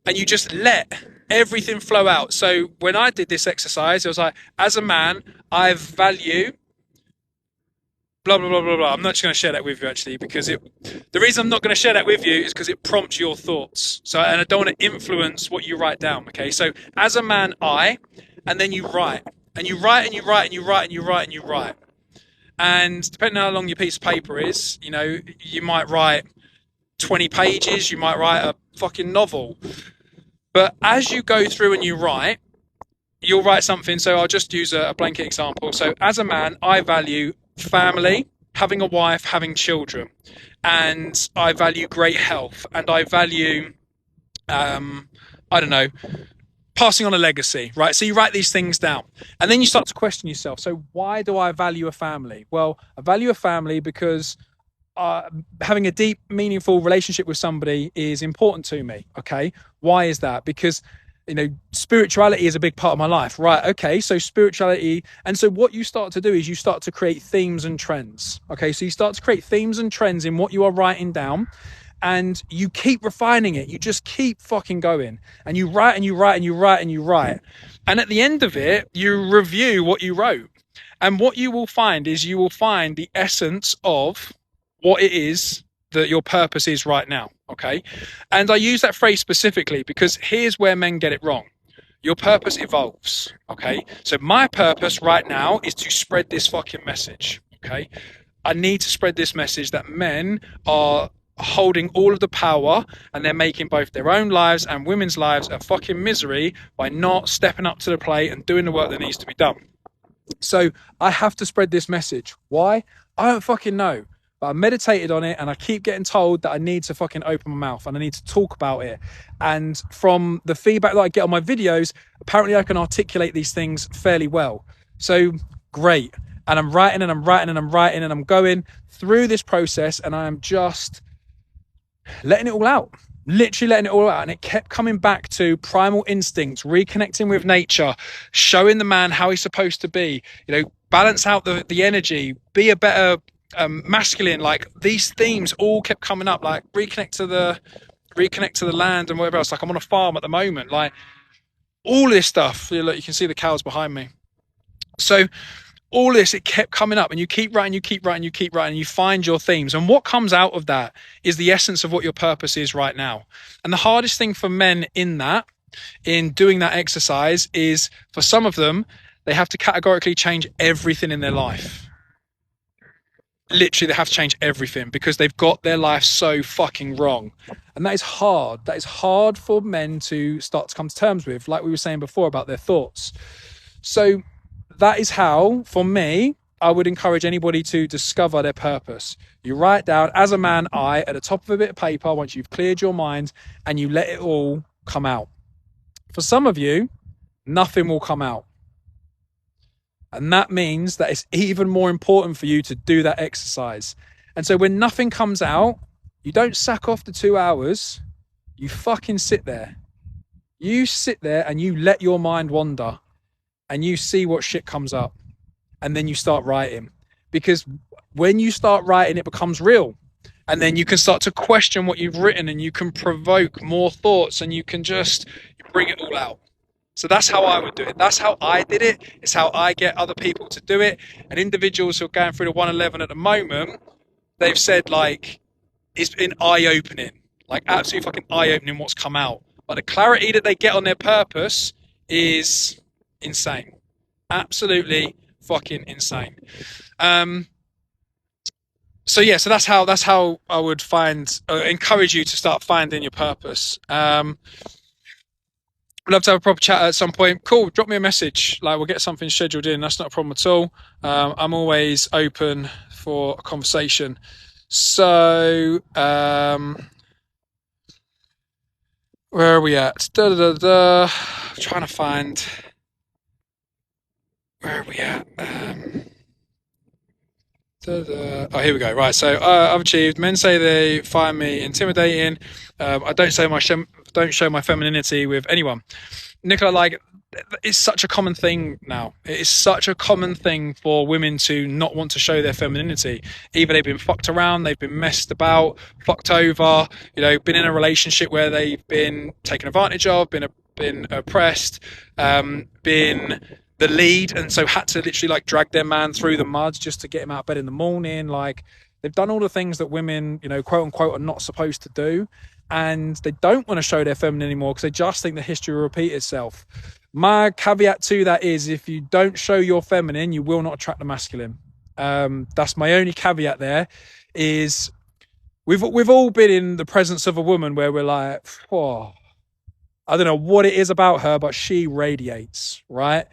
And you just let everything flow out. So when I did this exercise, it was like, as a man, I value blah, blah, blah, blah, blah. I'm not just going to share that with you, actually, because the reason I'm not going to share that with you is because it prompts your thoughts. So, and I don't want to influence what you write down, okay? So, as a man, I, and then you write. And you write, and you write, and you write, and you write, and you write. And depending on how long your piece of paper is, you know, you might write 20 pages, you might write a fucking novel. But as you go through and you write, you'll write something. So I'll just use a blanket example. So as a man, I value family, having a wife, having children, and I value great health, and I value, I don't know, passing on a legacy, right? So you write these things down, and then you start to question yourself. So why do I value a family? Well, I value a family because having a deep, meaningful relationship with somebody is important to me. Okay, why is that? Because, you know, spirituality is a big part of my life, right? Okay, so spirituality, and so what you start to do is you start to create themes and trends. Okay, so you start to create themes and trends in what you are writing down, and you keep refining it. You just keep fucking going, and you write and you write and you write and you write, and at the end of it, you review what you wrote, and what you will find is you will find the essence of what it is that your purpose is right now, okay? And I use that phrase specifically because here's where men get it wrong. Your purpose evolves, okay? So my purpose right now is to spread this fucking message, okay? I need to spread this message that men are holding all of the power, and they're making both their own lives and women's lives a fucking misery by not stepping up to the plate and doing the work that needs to be done. So I have to spread this message. Why? I don't fucking know. But I meditated on it, and I keep getting told that I need to fucking open my mouth and I need to talk about it. And from the feedback that I get on my videos, apparently I can articulate these things fairly well. So great. And I'm writing and I'm writing and I'm writing and I'm going through this process, and I am just letting it all out. Literally letting it all out. And it kept coming back to primal instincts, reconnecting with nature, showing the man how he's supposed to be, you know, balance out the energy, be a better masculine. Like, these themes all kept coming up, like reconnect to the land and whatever else. Like, I'm on a farm at the moment, like all this stuff. Look, you can see the cows behind me. So all this, it kept coming up, and you keep writing, you keep writing, you keep writing, and you find your themes. And what comes out of that is the essence of what your purpose is right now. And the hardest thing for men in doing that exercise is, for some of them, they have to categorically change everything in their life. Literally, they have to change everything because they've got their life so fucking wrong. And that is hard. That is hard for men to start to come to terms with, like we were saying before about their thoughts. So that is how, for me, I would encourage anybody to discover their purpose. You write down, as a man, I, at the top of a bit of paper, once you've cleared your mind, and you let it all come out. For some of you, nothing will come out. And that means that it's even more important for you to do that exercise. And so when nothing comes out, you don't sack off the 2 hours. You fucking sit there. You sit there and you let your mind wander, and you see what shit comes up. And then you start writing. Because when you start writing, it becomes real. And then you can start to question what you've written, and you can provoke more thoughts, and you can just bring it all out. So that's how I would do it. That's how I did it. It's how I get other people to do it. And individuals who are going through the 111 at the moment, they've said, like, it's been eye-opening. Like, absolutely fucking eye-opening what's come out. But the clarity that they get on their purpose is insane. Absolutely fucking insane. So yeah, so that's how I would encourage you to start finding your purpose. I'd love to have a proper chat at some point. Cool, drop me a message. Like, we'll get something scheduled in. That's not a problem at all. I'm always open for a conversation. So, where are we at? I'm trying to find. Where are we at? Oh, here we go. Right, so I've achieved. Men say they find me intimidating. I don't show my femininity with anyone. Nicola, like, it's such a common thing now. It is such a common thing for women to not want to show their femininity. Either they've been fucked around, they've been messed about, fucked over, been in a relationship where they've been taken advantage of, been oppressed, been the lead, and so had to literally like drag their man through the mud just to get him out of bed in the morning. Like, they've done all the things that women, quote unquote, are not supposed to do, and they don't want to show their feminine anymore because they just think the history will repeat itself. My caveat to that is, if you don't show your feminine, you will not attract the masculine. That's my only caveat there. Is we've all been in the presence of a woman where we're like, oh, I don't know what it is about her, but she radiates, right?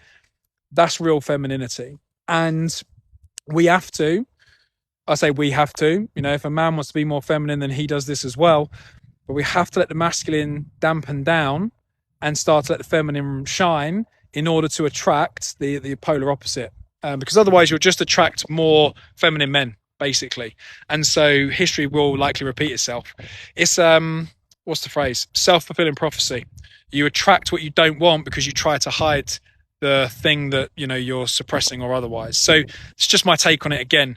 That's real femininity. And we have to, I say we have to, if a man wants to be more feminine, then he does this as well. But we have to let the masculine dampen down and start to let the feminine shine in order to attract the polar opposite. Because otherwise you'll just attract more feminine men, basically. And so history will likely repeat itself. It's, what's the phrase? Self-fulfilling prophecy. You attract what you don't want because you try to hide the thing that you're suppressing or otherwise. So it's just my take on it. Again,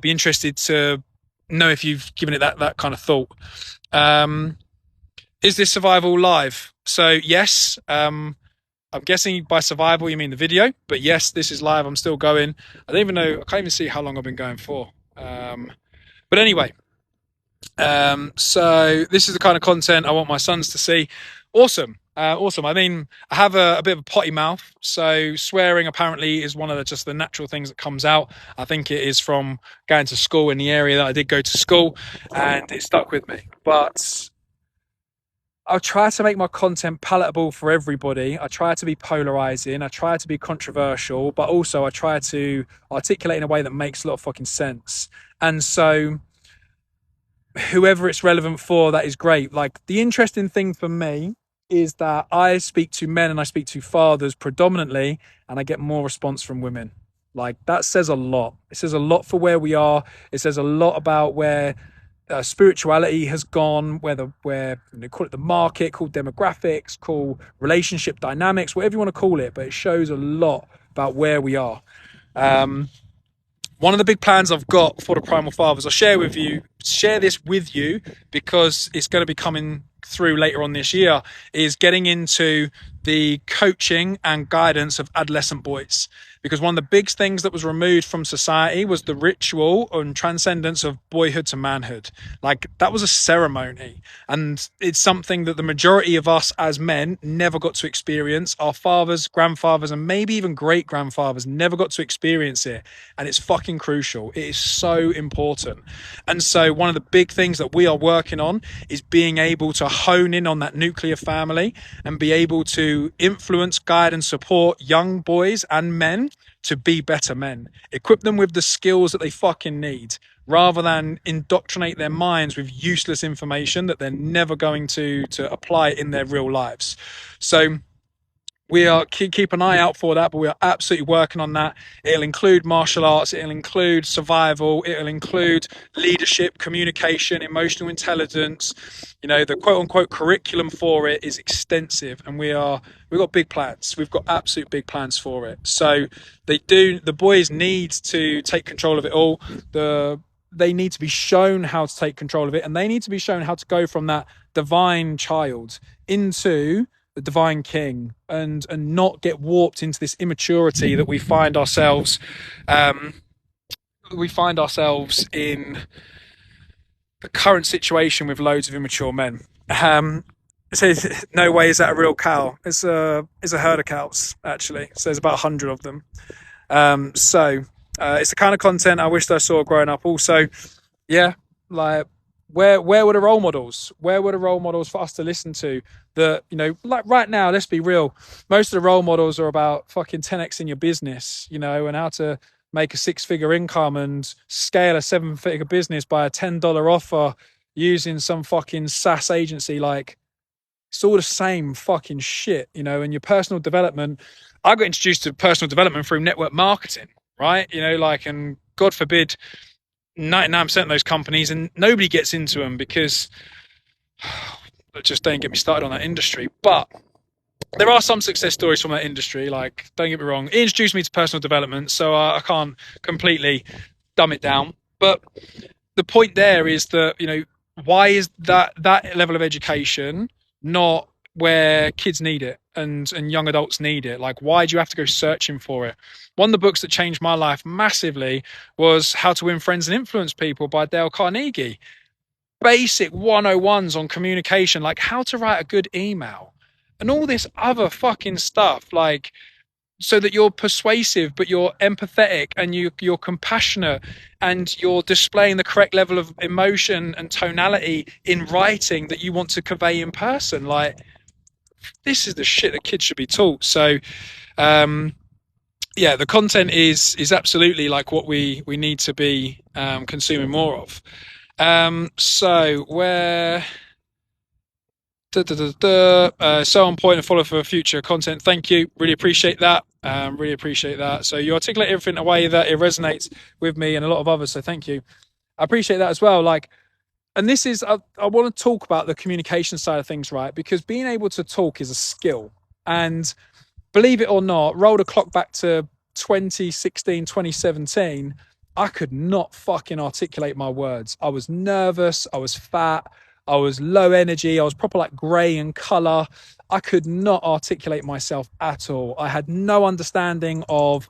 be interested to know if you've given it that kind of thought. Is this survival live? So yes, I'm guessing by survival you mean the video, but yes, this is live. I'm still going. I can't even see how long I've been going for. But anyway, so this is the kind of content I want my sons to see. Awesome. I mean, I have a bit of a potty mouth, so swearing apparently is one of the natural things that comes out. I think it is from going to school in the area that I did go to school, and it stuck with me. But I'll try to make my content palatable for everybody. I try to be polarizing. I try to be controversial, but also I try to articulate in a way that makes a lot of fucking sense. And so whoever it's relevant for, that is great. Like, the interesting thing for me is that I speak to men and I speak to fathers predominantly, and I get more response from women. Like, that says a lot. It says a lot for where we are. It says a lot about where spirituality has gone, where call it the market, call demographics, call relationship dynamics, whatever you want to call it, but it shows a lot about where we are. One of the big plans I've got for the Primal Fathers, I'll share this with you because it's going to be coming through later on this year, is getting into the coaching and guidance of adolescent boys. Because one of the big things that was removed from society was the ritual and transcendence of boyhood to manhood. Like, that was a ceremony, and it's something that the majority of us as men never got to experience. Our fathers, grandfathers, and maybe even great grandfathers never got to experience it, and it's fucking crucial. It is so important. And so one of the big things that we are working on is being able to hone in on that nuclear family and be able to influence, guide, and support young boys and men to be better men. Equip them with the skills that they fucking need, rather than indoctrinate their minds with useless information that they're never going to apply in their real lives. So we are keep an eye out for that, but we are absolutely working on that. It'll include martial arts, it'll include survival, it'll include leadership, communication, emotional intelligence. The quote unquote curriculum for it is extensive, and we've got big plans. We've got absolute big plans for it. So the boys need to take control of it all. They need to be shown how to take control of it, and they need to be shown how to go from that divine child into the divine king, and not get warped into this immaturity that we find ourselves in the current situation with loads of immature men. So no way is that a real cow. It's a herd of cows, actually. So there's about 100 of them. So it's the kind of content I wished I saw growing up. Also, yeah, like, where were the role models? Where were the role models for us to listen to? That, like right now, let's be real, most of the role models are about fucking 10x in your business, and how to make a 6-figure income and scale a 7-figure business by a $10 offer using some fucking SaaS agency. Like, it's all the same fucking shit, and your personal development. I got introduced to personal development through network marketing, right? And God forbid, 99% of those companies, and nobody gets into them because just don't get me started on that industry. But there are some success stories from that industry. Like, don't get me wrong, it introduced me to personal development, so I can't completely dumb it down. But the point there is that, you know, why is that level of education not where kids need it and young adults need it? Like, why do you have to go searching for it? One of the books that changed my life massively was How to Win Friends and Influence People by Dale Carnegie. Basic 101s on communication, like how to write a good email and all this other fucking stuff, like, so that you're persuasive, but you're empathetic and you're compassionate and you're displaying the correct level of emotion and tonality in writing that you want to convey in person. Like, this is the shit that kids should be taught. So, yeah, the content is absolutely like what we need to be consuming more of. So where... so on point and follow for future content. Thank you. Really appreciate that. Really appreciate that. So you articulate everything in a way that it resonates with me and a lot of others. So thank you. I appreciate that as well. Like, and this is, I want to talk about the communication side of things, right? Because being able to talk is a skill. And believe it or not, roll the clock back to 2016, 2017, I could not fucking articulate my words. I was nervous. I was fat. I was low energy. I was proper like grey in colour. I could not articulate myself at all. I had no understanding of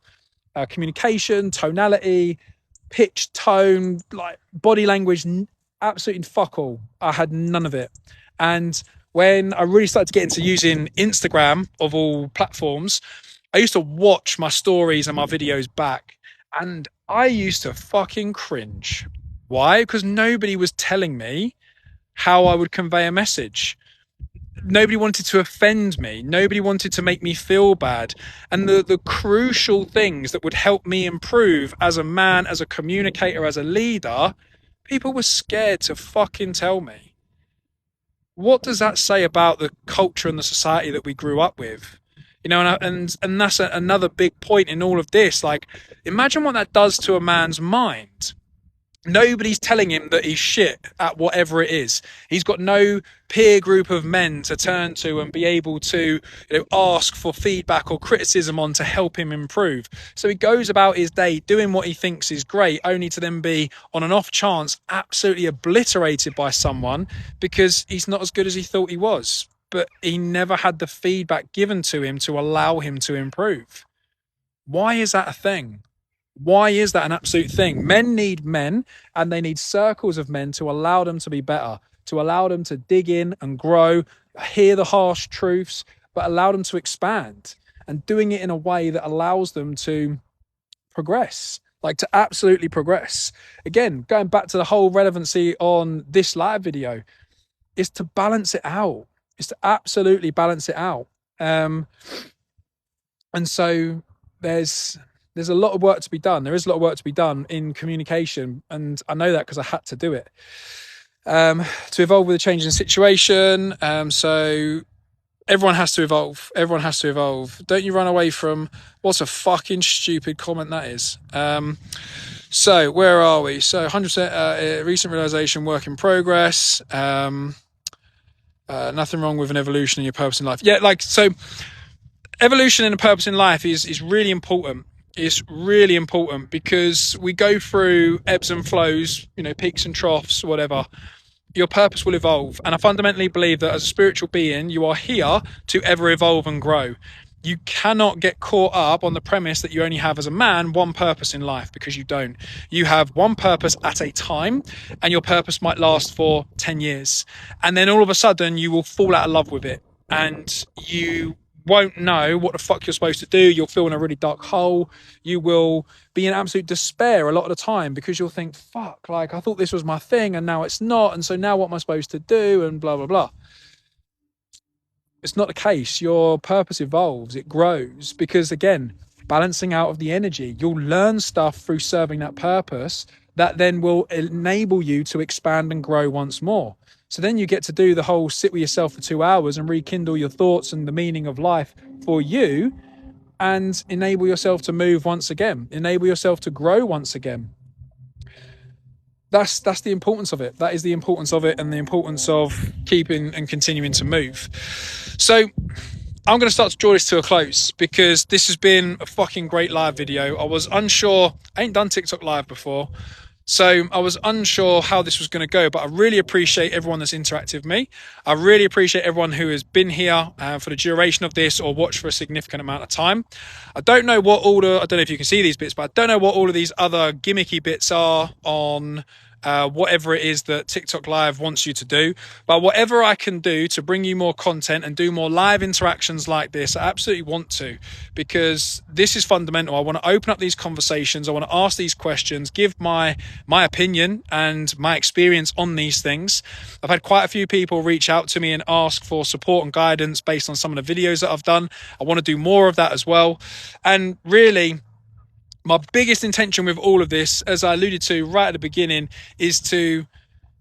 communication, tonality, pitch, tone, like body language, absolutely fuck all. I had none of it. And when I really started to get into using Instagram, of all platforms, I used to watch my stories and my videos back, and I used to fucking cringe. Why? Because nobody was telling me how I would convey a message. Nobody wanted to offend me. Nobody wanted to make me feel bad. And the crucial things that would help me improve as a man, as a communicator, as a leader, people were scared to fucking tell me. What does that say about the culture and the society that we grew up with? You know, and that's another big point in all of this. Like, imagine what that does to a man's mind. Nobody's telling him that he's shit at whatever it is. He's got no peer group of men to turn to and be able to, you know, ask for feedback or criticism on to help him improve. So he goes about his day doing what he thinks is great, only to then be, on an off chance, absolutely obliterated by someone because he's not as good as he thought he was. But he never had the feedback given to him to allow him to improve. Why is that a thing? Why is that an absolute thing? Men need men, and they need circles of men to allow them to be better, to allow them to dig in and grow, hear the harsh truths, but allow them to expand, and doing it in a way that allows them to progress, like to absolutely progress. Again, going back to the whole relevancy on this live video, is to balance it out. Is to absolutely balance it out. And so there's a lot of work to be done. There is a lot of work to be done in communication. And I know that because I had to do it. To evolve with a changing situation. So everyone has to evolve. Everyone has to evolve. Don't you run away from... What a fucking stupid comment that is. So where are we? So 100% recent realization, work in progress. Nothing wrong with an evolution in your purpose in life. Yeah, like, so evolution and a purpose in life is really important. It's really important because we go through ebbs and flows, you know, peaks and troughs, whatever. Your purpose will evolve. And I fundamentally believe that as a spiritual being, you are here to ever evolve and grow. You cannot get caught up on the premise that you only have, as a man, one purpose in life, because you don't. You have one purpose at a time, and your purpose might last for 10 years. And then all of a sudden you will fall out of love with it, and you won't know what the fuck you're supposed to do. You'll feel in a really dark hole. You will be in absolute despair a lot of the time because you'll think, fuck, like, I thought this was my thing and now it's not. And so now what am I supposed to do? And blah, blah, blah. It's not the case. Your purpose evolves. It grows because, again, balancing out of the energy. You'll learn stuff through serving that purpose that then will enable you to expand and grow once more. So then you get to do the whole sit with yourself for 2 hours and rekindle your thoughts and the meaning of life for you, and enable yourself to move once again, enable yourself to grow once again. that's the importance of it. That is the importance of it, and the importance of keeping and continuing to move. So I'm going to start to draw this to a close, because this has been a fucking great live video. I was unsure. I ain't done TikTok live before, so I was unsure how this was going to go, but I really appreciate everyone that's interacted with me. I really appreciate everyone who has been here for the duration of this, or watched for a significant amount of time. I don't know if you can see these bits, but I don't know what all of these other gimmicky bits are on whatever it is that TikTok Live wants you to do. But whatever I can do to bring you more content and do more live interactions like this, I absolutely want to, because this is fundamental. I want to open up these conversations. I want to ask these questions, give my opinion and my experience on these things. I've had quite a few people reach out to me and ask for support and guidance based on some of the videos that I've done. I want to do more of that as well. And really, my biggest intention with all of this, as I alluded to right at the beginning, is to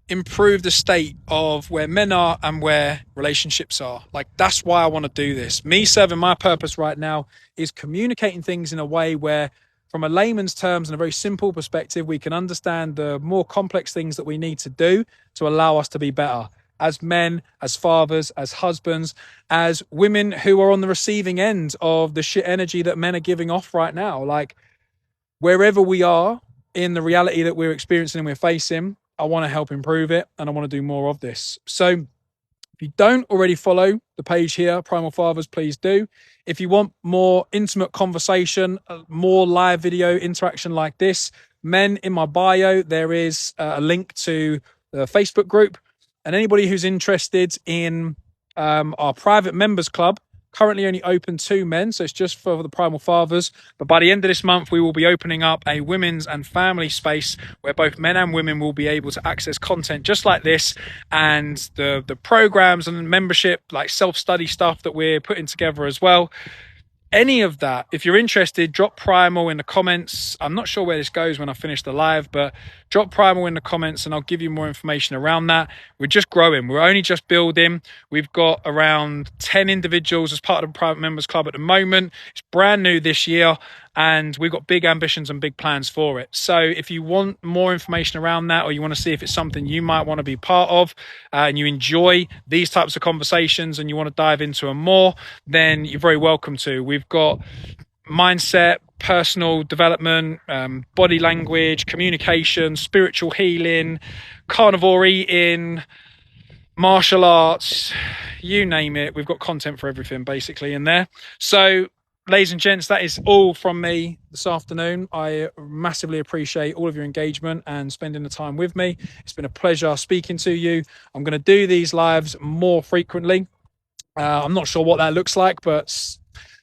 improve the state of where men are and where relationships are. Like, that's why I want to do this. Me serving my purpose right now is communicating things in a way where, from a layman's terms and a very simple perspective, we can understand the more complex things that we need to do to allow us to be better as men, as fathers, as husbands, as women who are on the receiving end of the shit energy that men are giving off right now. Like, wherever we are in the reality that we're experiencing and we're facing, I want to help improve it, and I want to do more of this. So if you don't already follow the page here, Primal Fathers, please do. If you want more intimate conversation, more live video interaction like this, men, in my bio, there is a link to the Facebook group. And anybody who's interested in our private members club, currently only open to men, so it's just for the Primal Fathers. But by the end of this month, we will be opening up a women's and family space where both men and women will be able to access content just like this, and the programs and membership, like self-study stuff that we're putting together as well. Any of that, if you're interested, drop Primal in the comments. I'm not sure where this goes when I finish the live, but drop Primal in the comments and I'll give you more information around that. We're just growing. We're only just building. We've got around 10 individuals as part of the Private Members Club at the moment. It's brand new this year, and we've got big ambitions and big plans for it. So if you want more information around that, or you want to see if it's something you might want to be part of, and you enjoy these types of conversations and you want to dive into them more, then you're very welcome to. We've got mindset, personal development, body language, communication, spiritual healing, carnivore eating, martial arts, you name it. We've got content for everything basically in there. So ladies and gents, that is all from me this afternoon. I massively appreciate all of your engagement and spending the time with me. It's been a pleasure speaking to you. I'm going to do these lives more frequently. I'm not sure what that looks like, but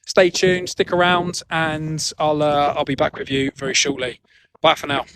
stay tuned, stick around, and I'll be back with you very shortly. Bye for now.